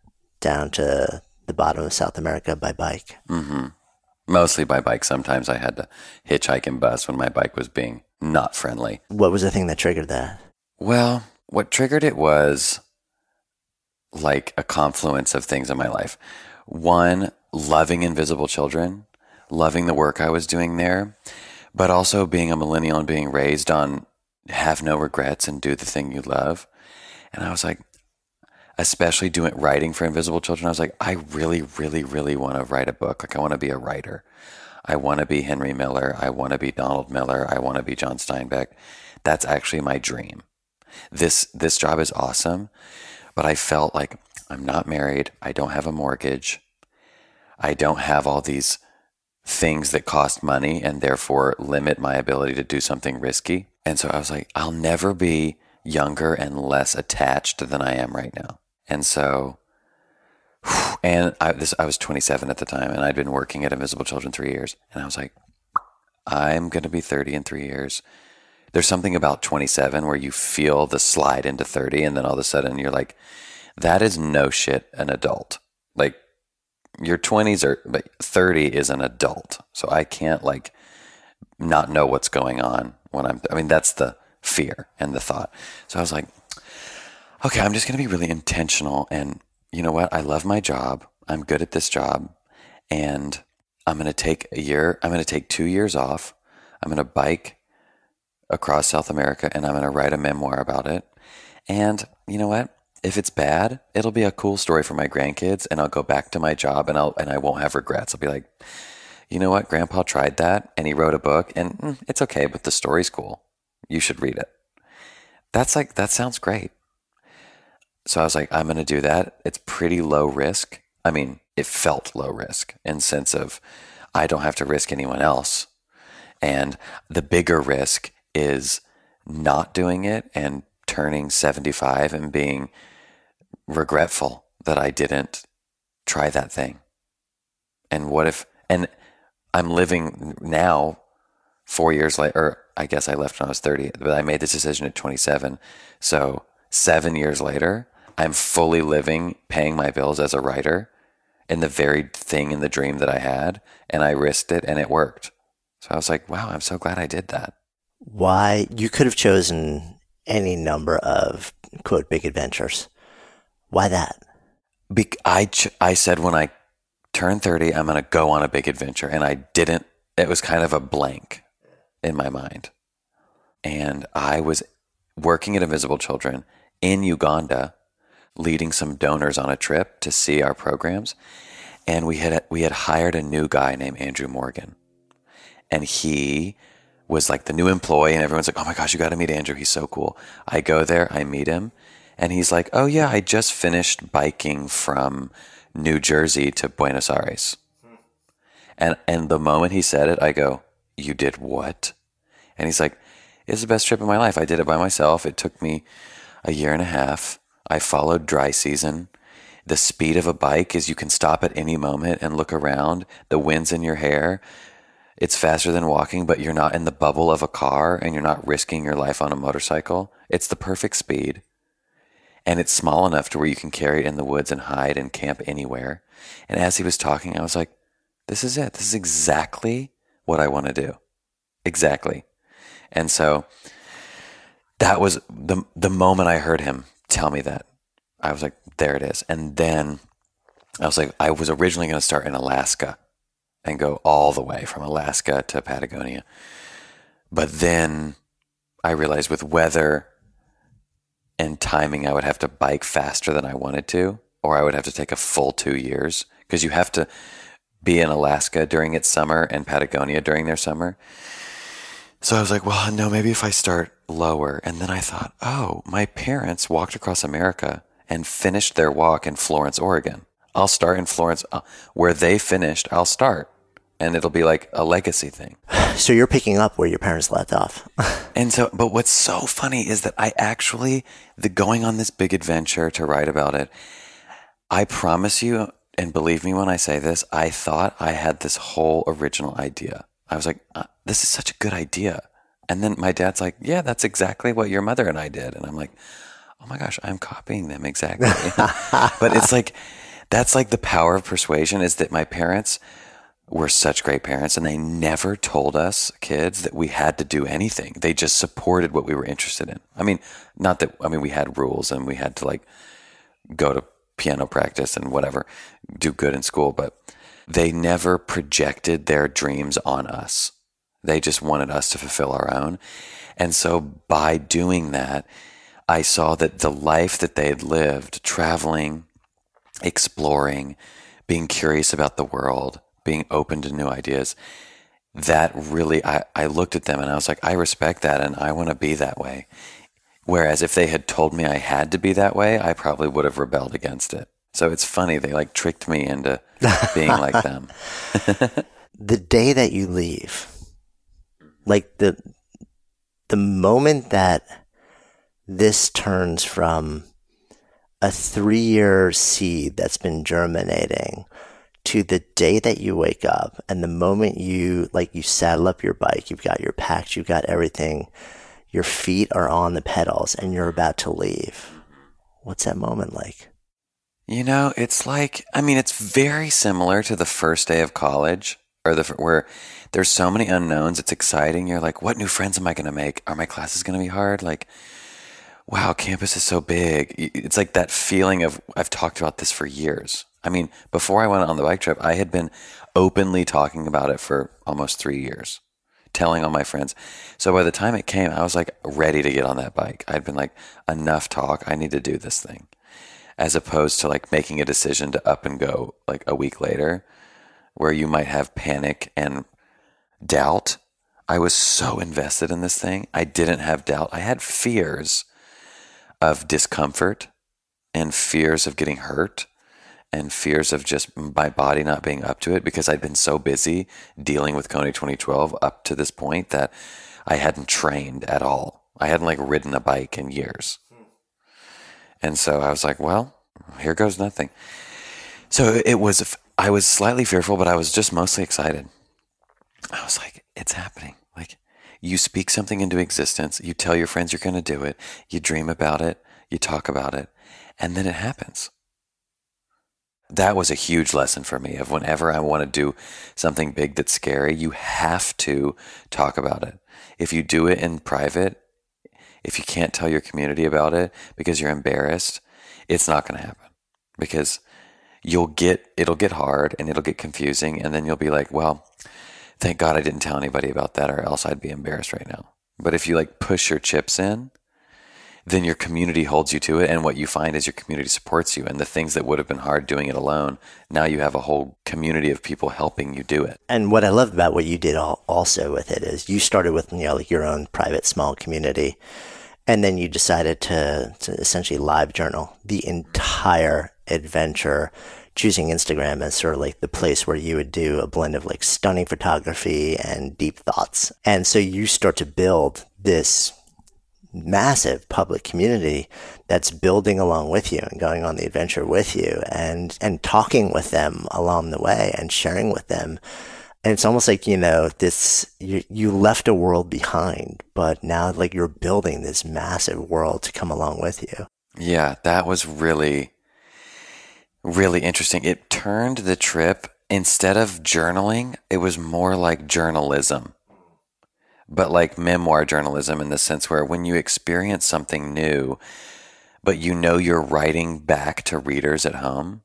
down to the bottom of South America by bike. Mm-hmm. Mostly by bike. Sometimes I had to hitchhike and bus when my bike was being not friendly. What was the thing that triggered that? Well, what triggered it was like a confluence of things in my life. One, loving Invisible Children, loving the work I was doing there, but also being a millennial and being raised on have no regrets and do the thing you love. And I was like, especially writing for Invisible Children, I was like, I really, really, really want to write a book. Like I want to be a writer. I want to be Henry Miller. I want to be Donald Miller. I want to be John Steinbeck. That's actually my dream. This job is awesome, but I felt like I'm not married. I don't have a mortgage. I don't have all these things that cost money and therefore limit my ability to do something risky. And so I was like, I'll never be younger and less attached than I am right now. And so, and I was 27 at the time and I'd been working at Invisible Children 3 years. And I was like, I'm going to be 30 in 3 years. There's something about 27 where you feel the slide into 30 and then all of a sudden you're like, that is no shit an adult. Like, your 20s but 30 is an adult. So I can't like not know what's going on when that's the fear and the thought. So I was like, okay, I'm just going to be really intentional. And you know what? I love my job. I'm good at this job. And I'm going to take a year. I'm going to take 2 years off. I'm going to bike across South America and I'm going to write a memoir about it. And you know what? If it's bad, it'll be a cool story for my grandkids, and I'll go back to my job, and I won't have regrets. I'll be like, you know what, Grandpa tried that, and he wrote a book, and it's okay, but the story's cool. You should read it. That sounds great. So I was like, I'm going to do that. It's pretty low risk. I mean, it felt low risk in sense of I don't have to risk anyone else. And the bigger risk is not doing it and turning 75 and being regretful that I didn't try that thing. And what if, and I'm living now 4 years later, or I guess I left when I was 30, but I made this decision at 27. So 7 years later, I'm fully living, paying my bills as a writer in the very thing in the dream that I had, and I risked it and it worked. So I was like, wow, I'm so glad I did that. Why? You could have chosen any number of, quote, big adventures. Why that? I said when I turned 30, I'm going to go on a big adventure, and I didn't. It was kind of a blank in my mind. And I was working at Invisible Children in Uganda, leading some donors on a trip to see our programs. And we had hired a new guy named Andrew Morgan. And he was like the new employee, and everyone's like, oh my gosh, you got to meet Andrew. He's so cool. I go there, I meet him, and he's like, oh yeah, I just finished biking from New Jersey to Buenos Aires. And the moment he said it, I go, you did what? And he's like, it's the best trip of my life. I did it by myself. It took me a year and a half. I followed dry season. The speed of a bike is you can stop at any moment and look around. The wind's in your hair. It's faster than walking, but you're not in the bubble of a car and you're not risking your life on a motorcycle. It's the perfect speed. And it's small enough to where you can carry it in the woods and hide and camp anywhere. And as he was talking, I was like, this is it. This is exactly what I want to do. Exactly. And so that was the moment I heard him tell me that. I was like, there it is. And then I was like, I was originally going to start in Alaska and go all the way from Alaska to Patagonia. But then I realized with weather and timing, I would have to bike faster than I wanted to, or I would have to take a full 2 years, because you have to be in Alaska during its summer and Patagonia during their summer. So I was like, well, no, maybe if I start lower. And then I thought, oh, my parents walked across America and finished their walk in Florence, Oregon. I'll start in Florence. Where they finished, I'll start. And it'll be like a legacy thing. So you're picking up where your parents left off. And so, but what's so funny is that I actually, going on this big adventure to write about it, I promise you, and believe me when I say this, I thought I had this whole original idea. I was like, this is such a good idea. And then my dad's like, yeah, that's exactly what your mother and I did. And I'm like, oh my gosh, I'm copying them exactly. But it's like, that's like the power of persuasion, is that my parents were such great parents, and they never told us kids that we had to do anything. They just supported what we were interested in. I mean, we had rules and we had to like go to piano practice and whatever, do good in school, but they never projected their dreams on us. They just wanted us to fulfill our own. And so by doing that, I saw that the life that they had lived, traveling, exploring, being curious about the world, being open to new ideas, that really, I looked at them and I was like, I respect that and I want to be that way. Whereas if they had told me I had to be that way, I probably would have rebelled against it. So it's funny, they like tricked me into being like them. The day that you leave, like the moment that this turns from a 3-year seed that's been germinating to the day that you wake up and the moment you saddle up your bike, you've got your packs, you've got everything, your feet are on the pedals and you're about to leave. What's that moment like? You know, it's like, it's very similar to the first day of college, or where there's so many unknowns. It's exciting. You're like, what new friends am I going to make? Are my classes going to be hard? Like, wow, campus is so big. It's like that feeling of, I've talked about this for years. Before I went on the bike trip, I had been openly talking about it for almost 3 years, telling all my friends. So by the time it came, I was like ready to get on that bike. I'd been like, enough talk. I need to do this thing. as opposed to like making a decision to up and go like a week later, where you might have panic and doubt. I was so invested in this thing. I didn't have doubt. I had fears of discomfort and fears of getting hurt and fears of just my body not being up to it, because I'd been so busy dealing with Kony 2012 up to this point that I hadn't trained at all. I hadn't like ridden a bike in years. And so I was like, well, here goes nothing. So I was slightly fearful, but I was just mostly excited. I was like, it's happening. Like, you speak something into existence, you tell your friends you're going to do it, you dream about it, you talk about it, and then it happens. That was a huge lesson for me of whenever I want to do something big that's scary, you have to talk about it. If you do it in private, if you can't tell your community about it because you're embarrassed, it's not going to happen, because it'll get hard and it'll get confusing. And then you'll be like, well, thank God I didn't tell anybody about that, or else I'd be embarrassed right now. But if you like push your chips in, then your community holds you to it. And what you find is your community supports you. And the things that would have been hard doing it alone, now you have a whole community of people helping you do it. And what I love about what you did also with it is you started with, like your own private small community. And then you decided to essentially live journal the entire adventure, choosing Instagram as sort of like the place where you would do a blend of like stunning photography and deep thoughts. And so you start to build this massive public community that's building along with you and going on the adventure with you and talking with them along the way and sharing with them. And it's almost like, you left a world behind, but now like you're building this massive world to come along with you. Yeah, that was really, really interesting. It turned the trip, instead of journaling, it was more like journalism. But like memoir journalism, in the sense where when you experience something new, but you're writing back to readers at home,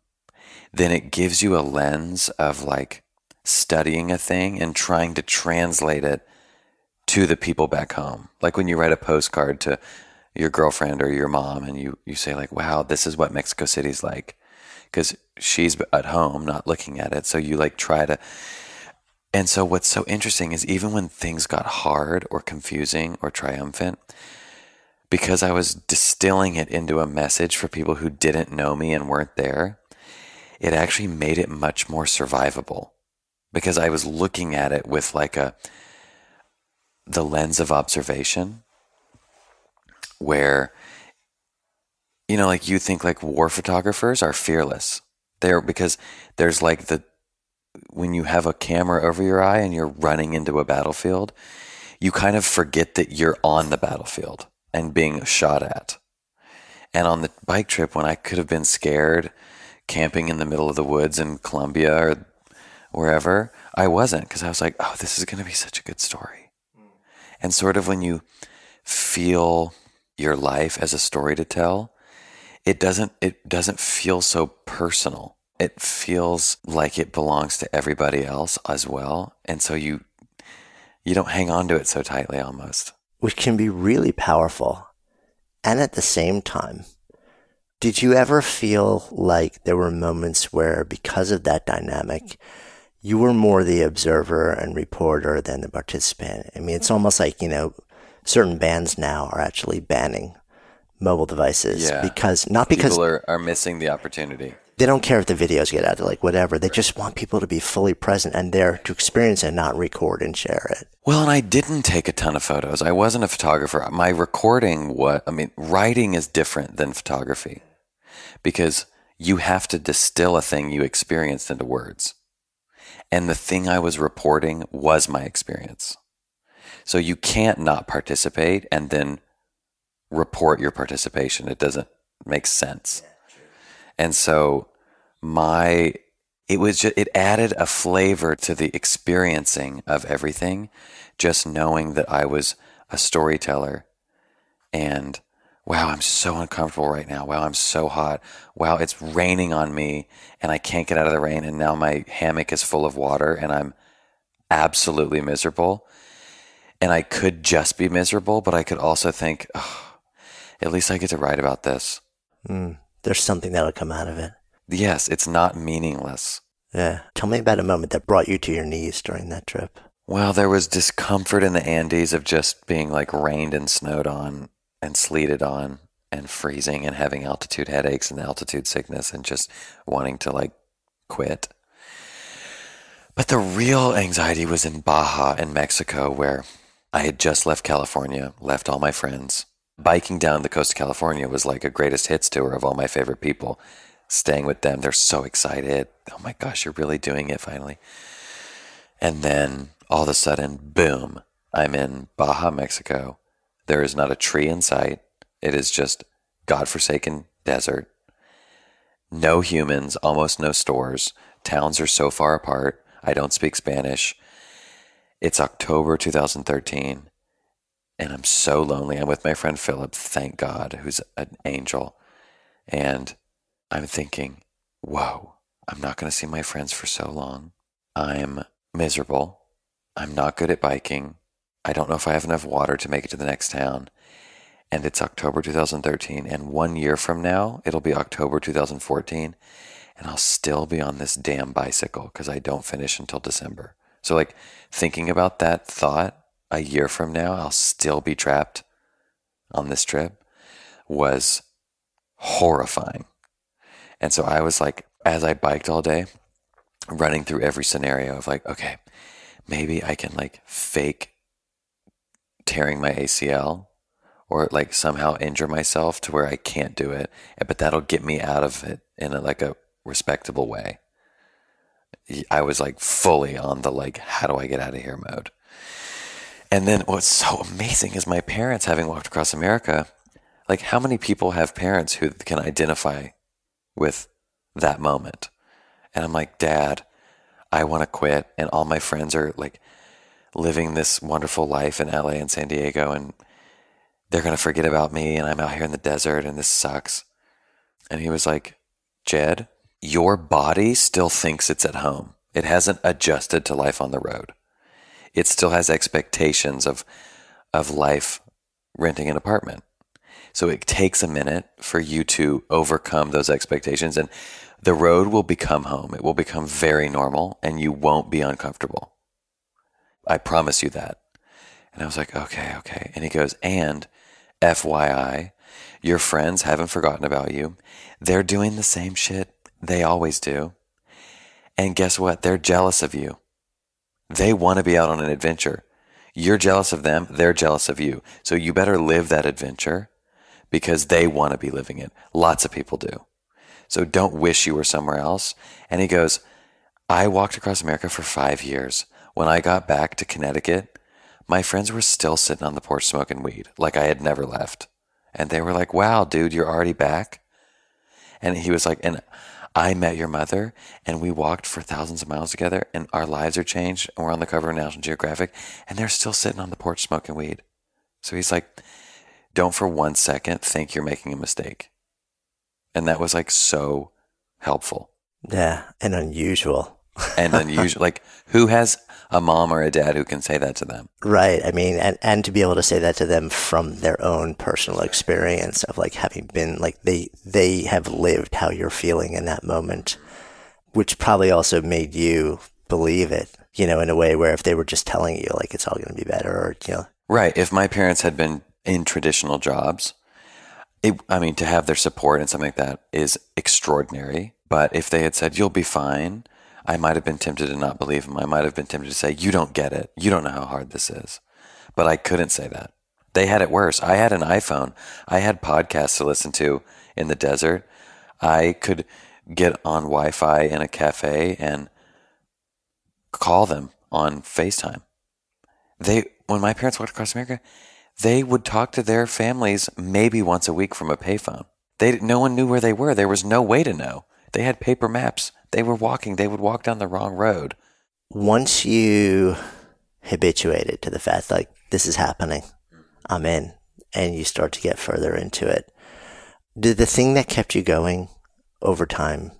then it gives you a lens of like studying a thing and trying to translate it to the people back home. Like when you write a postcard to your girlfriend or your mom and you say like, wow, this is what Mexico City's like, because she's at home not looking at it. So you like try to. And so what's so interesting is even when things got hard or confusing or triumphant, because I was distilling it into a message for people who didn't know me and weren't there, it actually made it much more survivable, because I was looking at it with like the lens of observation, where, like you think like war photographers are fearless. Because there's like when you have a camera over your eye and you're running into a battlefield, you kind of forget that you're on the battlefield and being shot at. And on the bike trip, when I could have been scared, camping in the middle of the woods in Colombia or wherever, I wasn't, because I was like, oh, this is going to be such a good story. And sort of when you feel your life as a story to tell, it doesn't feel so personal. It feels like it belongs to everybody else as well. And so you don't hang on to it so tightly almost. Which can be really powerful. And at the same time, did you ever feel like there were moments where, because of that dynamic, you were more the observer and reporter than the participant? I mean, it's almost like, certain bands now are actually banning mobile devices because people are missing the opportunity. They don't care if the videos get out, like whatever. They just want people to be fully present and there to experience it, not record and share it. Well, and I didn't take a ton of photos. I wasn't a photographer. My writing is different than photography, because you have to distill a thing you experienced into words. And the thing I was reporting was my experience. So you can't not participate and then report your participation. It doesn't make sense. And so it added a flavor to the experiencing of everything, just knowing that I was a storyteller. And wow, I'm so uncomfortable right now. Wow, I'm so hot. Wow, it's raining on me and I can't get out of the rain. And now my hammock is full of water and I'm absolutely miserable. And I could just be miserable, but I could also think, oh, at least I get to write about this. There's something that'll come out of it. Yes, it's not meaningless. Yeah. Tell me about a moment that brought you to your knees during that trip. Well, there was discomfort in the Andes of just being like rained and snowed on and sleeted on and freezing and having altitude headaches and altitude sickness and just wanting to like quit. But the real anxiety was in Baja in Mexico, where I had just left California, left all my friends. Biking down the coast of California was like a greatest hits tour of all my favorite people. Staying with them, they're so excited. Oh my gosh, you're really doing it finally. And then all of a sudden, boom, I'm in Baja, Mexico. There is not a tree in sight. It is just godforsaken desert. No humans, almost no stores. Towns are so far apart. I don't speak Spanish. It's October 2013, and I'm so lonely. I'm with my friend Philip, thank God, who's an angel. And I'm thinking, whoa, I'm not going to see my friends for so long. I'm miserable. I'm not good at biking. I don't know if I have enough water to make it to the next town. And it's October 2013, and 1 year from now, it'll be October 2014, and I'll still be on this damn bicycle because I don't finish until December. So like thinking about that thought, a year from now, I'll still be trapped on this trip, was horrifying. And so I was like, as I biked all day, running through every scenario of like, okay, maybe I can like fake tearing my ACL or like somehow injure myself to where I can't do it, but that'll get me out of it in a respectable way. I was like fully on the like, how do I get out of here mode? And then what's so amazing is my parents, having walked across America, like how many people have parents who can identify with that moment? And I'm like, Dad, I want to quit. And all my friends are like living this wonderful life in LA and San Diego, and they're going to forget about me, and I'm out here in the desert, and this sucks. And he was like, Jed, your body still thinks it's at home. It hasn't adjusted to life on the road. It still has expectations of life renting an apartment. So it takes a minute for you to overcome those expectations, and the road will become home. It will become very normal, and you won't be uncomfortable. I promise you that. And I was like, okay. And he goes, and FYI, your friends haven't forgotten about you. They're doing the same shit they always do. And guess what? They're jealous of you. They want to be out on an adventure. You're jealous of them. They're jealous of you. So you better live that adventure because they want to be living it. Lots of people do. So don't wish you were somewhere else. And he goes, I walked across America for 5 years. When I got back to Connecticut, my friends were still sitting on the porch smoking weed, like I had never left. And they were like, wow, dude, you're already back? And he was like, and I met your mother, and we walked for thousands of miles together, and our lives are changed, and we're on the cover of National Geographic, and they're still sitting on the porch smoking weed. So he's like, don't for 1 second think you're making a mistake. And that was like so helpful. Yeah, and unusual. And unusual. Like, who has a mom or a dad who can say that to them? Right. I mean, and to be able to say that to them from their own personal experience of like having been like they have lived how you're feeling in that moment, which probably also made you believe it, in a way where if they were just telling you like it's all going to be better or. Right. If my parents had been in traditional jobs, to have their support and something like that is extraordinary. But if they had said, you'll be fine, I might have been tempted to not believe them. I might have been tempted to say, you don't get it. You don't know how hard this is. But I couldn't say that. They had it worse. I had an iPhone. I had podcasts to listen to in the desert. I could get on Wi-Fi in a cafe and call them on FaceTime. When my parents walked across America, they would talk to their families maybe once a week from a payphone. No one knew where they were. There was no way to know. They had paper maps. They were walking. They would walk down the wrong road. Once you habituated to the fact like this is happening, I'm in, and you start to get further into it, did the thing that kept you going over time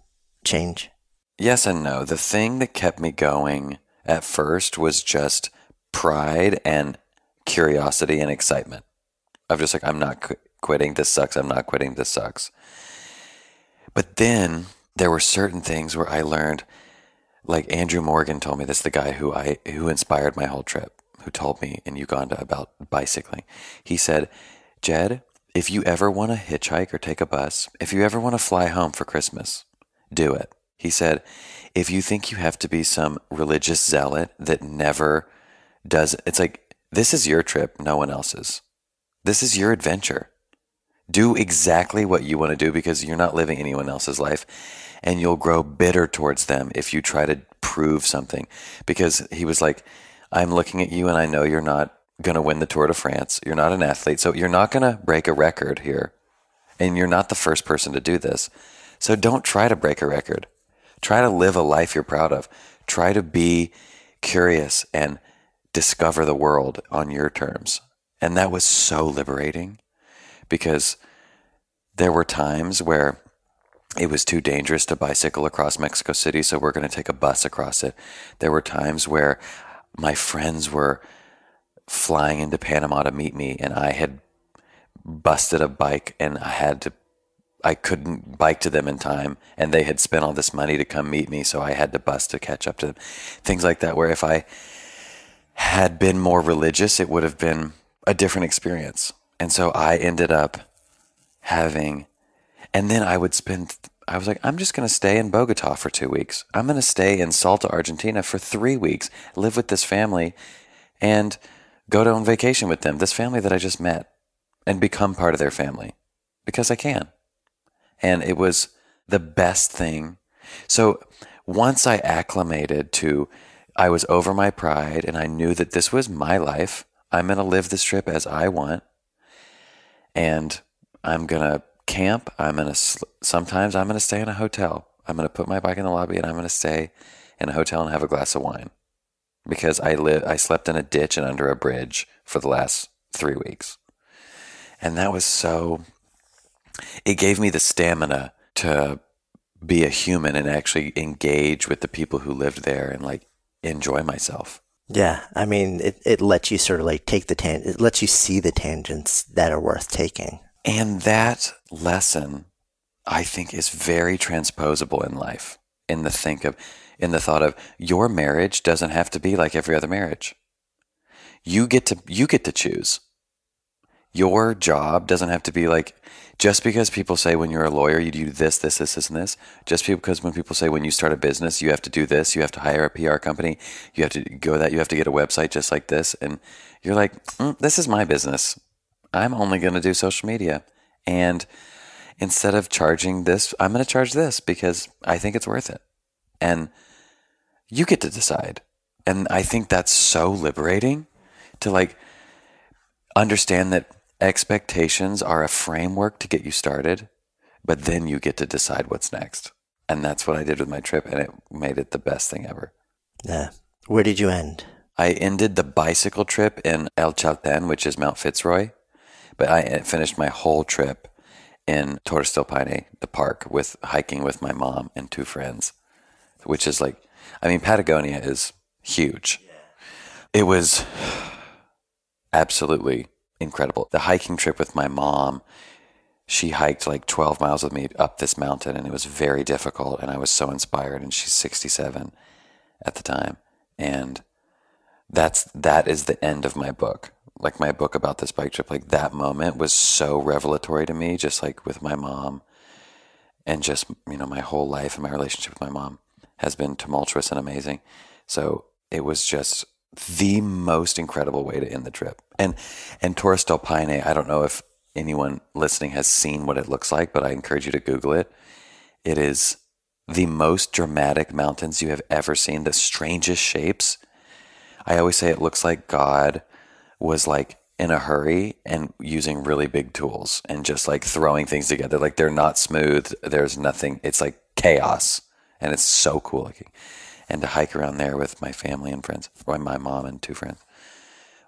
change? Yes and no. The thing that kept me going at first was just pride and curiosity and excitement of just like, I'm not quitting. This sucks. I'm not quitting. This sucks. But then there were certain things where I learned, like Andrew Morgan told me this, the guy who inspired my whole trip, who told me in Uganda about bicycling. He said, Jed, if you ever want to hitchhike or take a bus, if you ever want to fly home for Christmas, do it. He said, if you think you have to be some religious zealot that never does, it's like, this is your trip, no one else's. This is your adventure. Do exactly what you want to do because you're not living anyone else's life, and you'll grow bitter towards them if you try to prove something. Because he was like, I'm looking at you and I know you're not going to win the Tour de France. You're not an athlete, so you're not going to break a record here. And you're not the first person to do this. So don't try to break a record. Try to live a life you're proud of. Try to be curious and discover the world on your terms. And that was so liberating, because there were times where it was too dangerous to bicycle across Mexico City, so we're going to take a bus across it. There were times where my friends were flying into Panama to meet me, and I had busted a bike and I couldn't bike to them in time, and they had spent all this money to come meet me, so I had to bus to catch up to them. Things like that, where if I had been more religious, it would have been a different experience. And so I ended up having, and then I was like, I'm just going to stay in Bogota for 2 weeks. I'm going to stay in Salta, Argentina for 3 weeks, live with this family, and go on vacation with them, this family that I just met, and become part of their family, because I can. And it was the best thing. So once I acclimated to, I was over my pride, and I knew that this was my life. I'm going to live this trip as I want. And I'm going to camp. Sometimes I'm going to stay in a hotel. I'm going to put my bike in the lobby, and I'm going to stay in a hotel and have a glass of wine, because I slept in a ditch and under a bridge for the last 3 weeks. And that was it gave me the stamina to be a human and actually engage with the people who lived there and like enjoy myself. Yeah, I mean, it lets you sort of like it lets you see the tangents that are worth taking. And that lesson, I think, is very transposable in life, in the thought of your marriage doesn't have to be like every other marriage. You get to choose. Your job doesn't have to be like, just because people say when you're a lawyer you do this, this, this, this, and this, just because when people say when you start a business you have to do this, you have to hire a PR company, you have to go that, you have to get a website just like this, and you're like, this is my business. I'm only going to do social media, and instead of charging this, I'm going to charge this because I think it's worth it. And you get to decide. And I think that's so liberating to like understand that expectations are a framework to get you started, but then you get to decide what's next. And that's what I did with my trip, and it made it the best thing ever. Yeah. Where did you end? I ended the bicycle trip in El Chalten, which is Mount Fitzroy, but I finished my whole trip in Torres del Paine, the park, with hiking with my mom and 2 friends, which is like, I mean, Patagonia is huge. It was absolutely incredible. The hiking trip with my mom, she hiked like 12 miles with me up this mountain, and it was very difficult, and I was so inspired, and she's 67 at the time. And that is the end of my book. Like my book about this bike trip, like that moment was so revelatory to me, just like with my mom, and just, my whole life and my relationship with my mom has been tumultuous and amazing. So it was just the most incredible way to end the trip. And Torres del Paine, I don't know if anyone listening has seen what it looks like, but I encourage you to Google it. It is the most dramatic mountains you have ever seen, the strangest shapes. I always say it looks like God was like in a hurry and using really big tools and just like throwing things together. Like they're not smooth. There's nothing. It's like chaos, and it's so cool looking. And to hike around there with my family and friends, or my mom and 2 friends,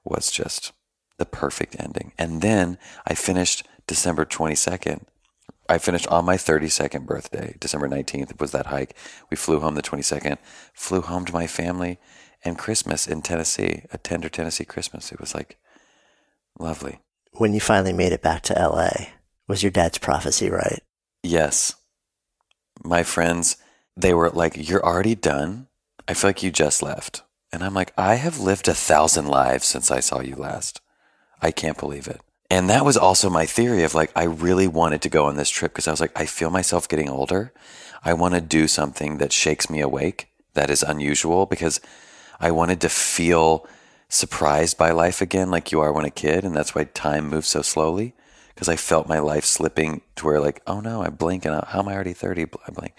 was just the perfect ending. And then I finished December 22nd. I finished on my 32nd birthday. December 19th was that hike. We flew home the 22nd, flew home to my family, and Christmas in Tennessee, a tender Tennessee Christmas. It was like lovely. When you finally made it back to LA, was your dad's prophecy right? Yes. my friends, they were like, "You're already done? I feel like you just left." And I'm like, "I have lived 1,000 lives since I saw you last. I can't believe it." And that was also my theory of like, I really wanted to go on this trip because I was like, I feel myself getting older. I want to do something that shakes me awake, that is unusual, because I wanted to feel surprised by life again, like you are when a kid. And that's why time moves so slowly, because I felt my life slipping to where like, oh no, I blink and how am I already 30? I blink.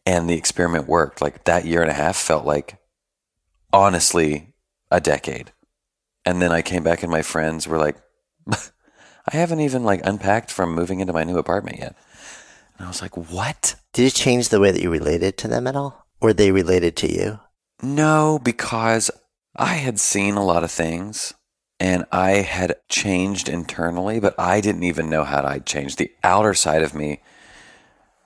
And the experiment worked. Like that year and a half felt like, honestly, a decade. And then I came back and my friends were like, I haven't even like unpacked from moving into my new apartment yet. And I was like, what? Did it change the way that you related to them at all? Or they related to you? No, because I had seen a lot of things and I had changed internally, but I didn't even know how I'd changed. The outer side of me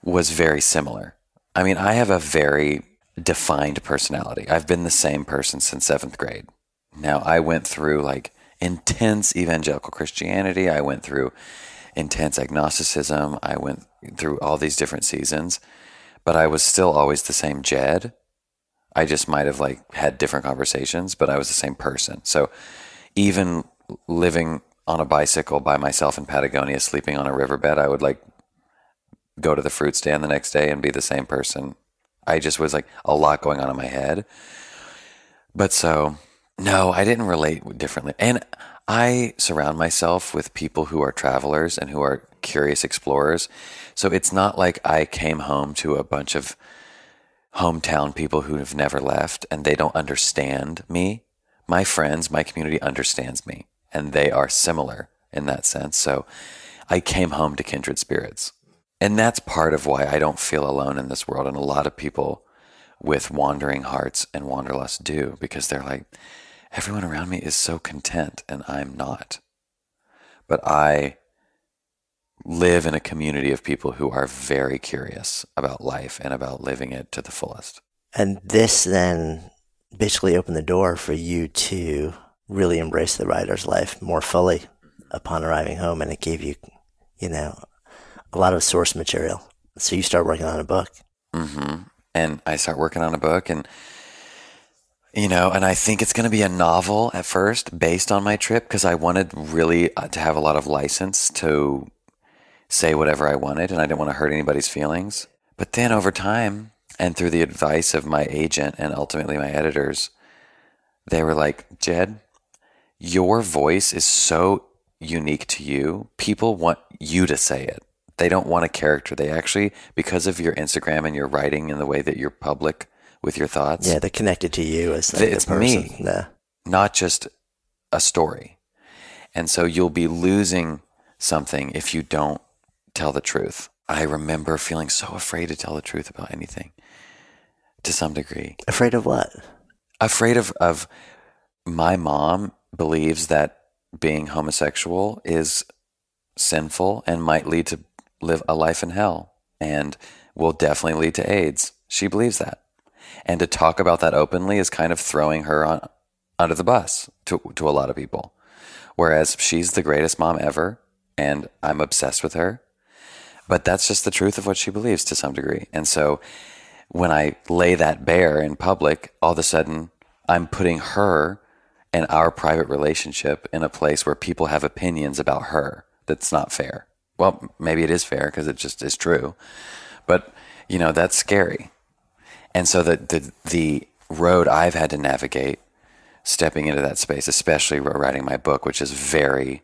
was very similar. I mean, I have a very defined personality. I've been the same person since 7th grade. Now, I went through like intense evangelical Christianity. I went through intense agnosticism. I went through all these different seasons, but I was still always the same Jed. I just might have like had different conversations, but I was the same person. So even living on a bicycle by myself in Patagonia, sleeping on a riverbed, I would like go to the fruit stand the next day and be the same person. I just was like a lot going on in my head. But so, no, I didn't relate differently. And I surround myself with people who are travelers and who are curious explorers. So it's not like I came home to a bunch of hometown people who have never left and they don't understand me. My friends, my community understands me, and they are similar in that sense. So I came home to kindred spirits. And that's part of why I don't feel alone in this world. And a lot of people with wandering hearts and wanderlust do, because they're like, everyone around me is so content and I'm not. But I live in a community of people who are very curious about life and about living it to the fullest. And this then basically opened the door for you to really embrace the writer's life more fully upon arriving home. And it gave you, a lot of source material. So you start working on a book. Mm-hmm. And I start working on a book and and I think it's going to be a novel at first based on my trip, because I wanted really to have a lot of license to say whatever I wanted, and I didn't want to hurt anybody's feelings. But then over time, and through the advice of my agent and ultimately my editors, they were like, Jed, your voice is so unique to you. People want you to say it. They don't want a character. They actually, because of your Instagram and your writing and the way that you're public with your thoughts. Yeah, they're connected to you as like it's the person. Me, Yeah. Not just a story. And so you'll be losing something if you don't tell the truth. I remember feeling so afraid to tell the truth about anything to some degree. Afraid of what? Afraid of my mom believes that being homosexual is sinful and might lead to live a life in hell and will definitely lead to AIDS. She believes that. And to talk about that openly is kind of throwing her under the bus to a lot of people. Whereas she's the greatest mom ever, and I'm obsessed with her. But that's just the truth of what she believes to some degree. And so when I lay that bare in public, all of a sudden I'm putting her and our private relationship in a place where people have opinions about her that's not fair. Well, maybe it is fair because it just is true. But, that's scary. And so the road I've had to navigate stepping into that space, especially writing my book, which is very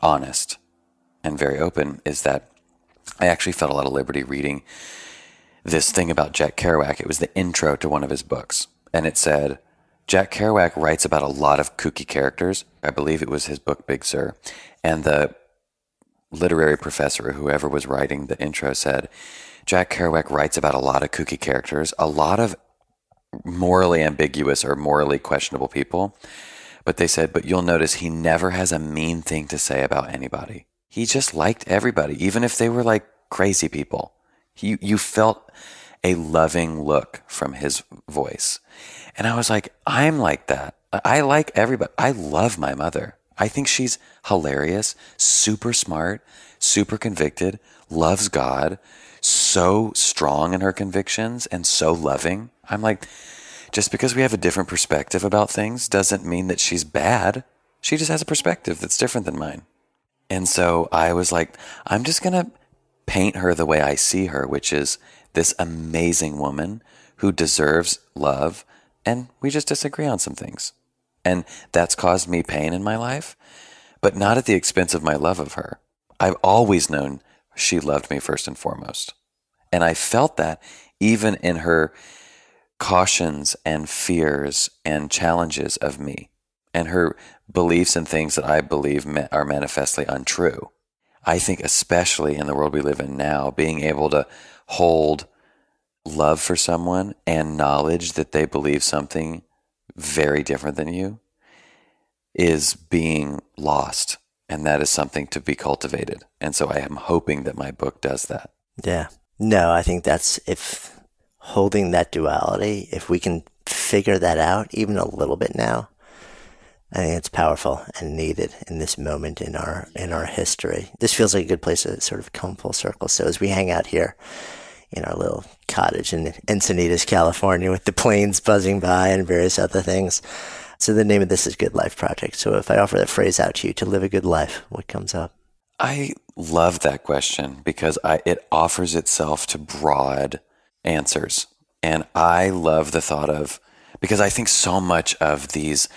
honest and very open, is that I actually felt a lot of liberty reading this thing about Jack Kerouac. It was the intro to one of his books. And it said, Jack Kerouac writes about a lot of kooky characters. I believe it was his book, Big Sur. And the literary professor, or whoever was writing the intro, said, Jack Kerouac writes about a lot of kooky characters, a lot of morally ambiguous or morally questionable people. But they said, but you'll notice he never has a mean thing to say about anybody. He just liked everybody, even if they were like crazy people. You felt a loving look from his voice. And I was like, I'm like that. I like everybody. I love my mother. I think she's hilarious, super smart, super convicted, loves God, so strong in her convictions and so loving. I'm like, just because we have a different perspective about things doesn't mean that she's bad. She just has a perspective that's different than mine. And so I was like, I'm just going to paint her the way I see her, which is this amazing woman who deserves love, and we just disagree on some things. And that's caused me pain in my life, but not at the expense of my love of her. I've always known she loved me first and foremost. And I felt that even in her cautions and fears and challenges of me, and her beliefs and things that I believe are manifestly untrue. I think especially in the world we live in now, being able to hold love for someone and knowledge that they believe something very different than you is being lost. And that is something to be cultivated. And so I am hoping that my book does that. Yeah. No, I think that's, if holding that duality, if we can figure that out even a little bit now, I think it's powerful and needed in this moment in our history. This feels like a good place to sort of come full circle. So as we hang out here in our little cottage in Encinitas, California, with the planes buzzing by and various other things. So the name of this is Good Life Project. So if I offer that phrase out to you, to live a good life, what comes up? I love that question because it offers itself to broad answers. And I love the thought of, because I think so much of these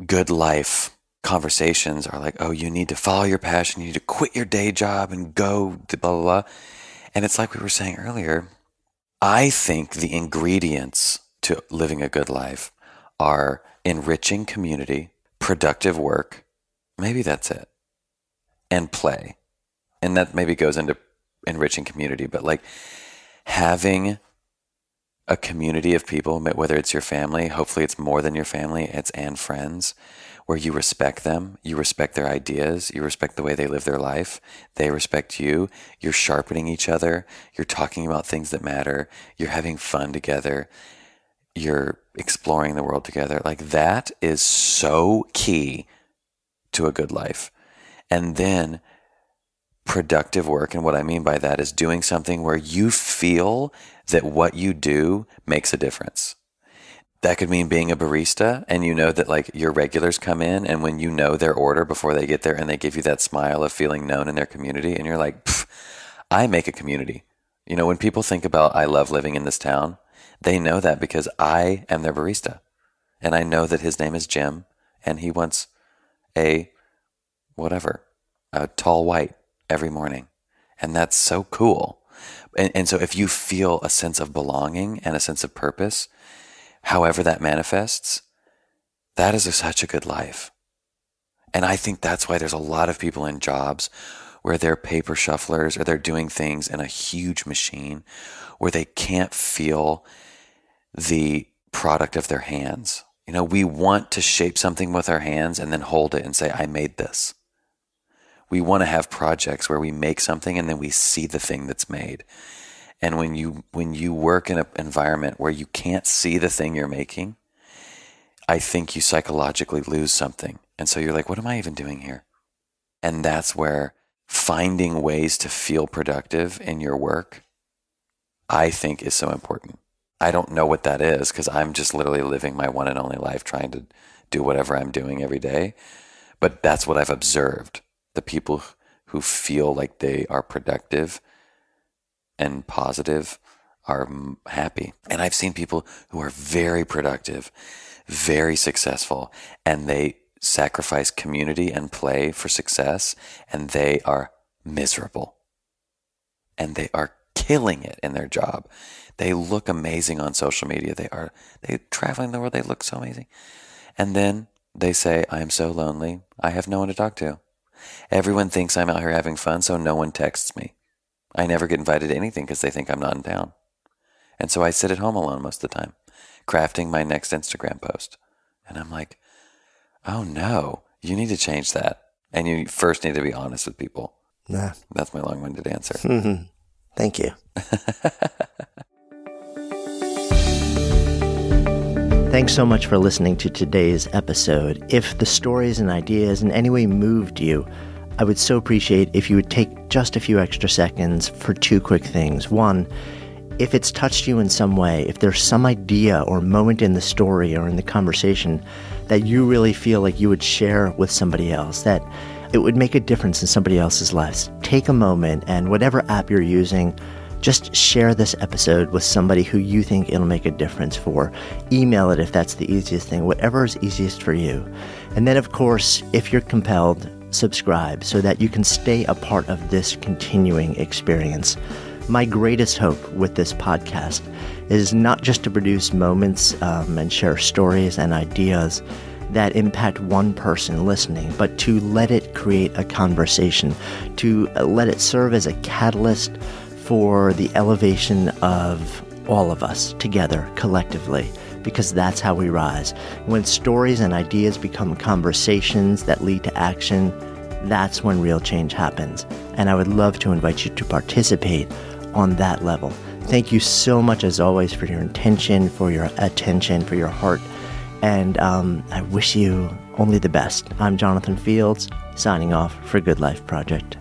good life conversations are like, oh, you need to follow your passion, you need to quit your day job and go to blah, blah, blah. And it's like we were saying earlier, I think the ingredients to living a good life are enriching community, productive work, maybe that's it, and play. And that maybe goes into enriching community, but like having a community of people, whether it's your family, hopefully it's more than your family, and friends, where you respect them, you respect their ideas, you respect the way they live their life, they respect you, you're sharpening each other, you're talking about things that matter, you're having fun together, you're exploring the world together. Like that is so key to a good life. And then productive work, and what I mean by that is doing something where you feel that what you do makes a difference. That could mean being a barista, and you know that like your regulars come in, and when you know their order before they get there, and they give you that smile of feeling known in their community, and you're like, I make a community. You know, when people think about I love living in this town, they know that because I am their barista, and I know that his name is Jim, and he wants a tall white every morning, and that's so cool. And so if you feel a sense of belonging and a sense of purpose, however that manifests, that is such a good life. And I think that's why there's a lot of people in jobs where they're paper shufflers or they're doing things in a huge machine where they can't feel the product of their hands. You know, we want to shape something with our hands and then hold it and say, I made this. We want to have projects where we make something and then we see the thing that's made. And when you work in an environment where you can't see the thing you're making, I think you psychologically lose something. And so you're like, what am I even doing here? And that's where finding ways to feel productive in your work, I think is so important. I don't know what that is because I'm just literally living my one and only life trying to do whatever I'm doing every day. But that's what I've observed. The people who feel like they are productive and positive are happy. And I've seen people who are very productive, very successful, and they sacrifice community and play for success, and they are miserable. And they are killing it in their job. They look amazing on social media. They traveling the world, they look so amazing. And then they say, I am so lonely, I have no one to talk to. Everyone thinks I'm out here having fun, so no one texts me. I never get invited to anything because they think I'm not in town. And so I sit at home alone most of the time, crafting my next Instagram post. And I'm like, oh no, you need to change that. And you first need to be honest with people. Nah. That's my long-winded answer. Thank you. Thanks so much for listening to today's episode. If the stories and ideas in any way moved you, I would so appreciate if you would take just a few extra seconds for two quick things. One, if it's touched you in some way, if there's some idea or moment in the story or in the conversation that you really feel like you would share with somebody else, that it would make a difference in somebody else's lives, take a moment and whatever app you're using, just share this episode with somebody who you think it'll make a difference for. Email it if that's the easiest thing, whatever is easiest for you. And then, of course, if you're compelled, subscribe so that you can stay a part of this continuing experience. My greatest hope with this podcast is not just to produce moments and share stories and ideas that impact one person listening, but to let it create a conversation, to let it serve as a catalyst for the elevation of all of us together, collectively, because that's how we rise. When stories and ideas become conversations that lead to action, that's when real change happens. And I would love to invite you to participate on that level. Thank you so much, as always, for your intention, for your attention, for your heart. And I wish you only the best. I'm Jonathan Fields, signing off for Good Life Project.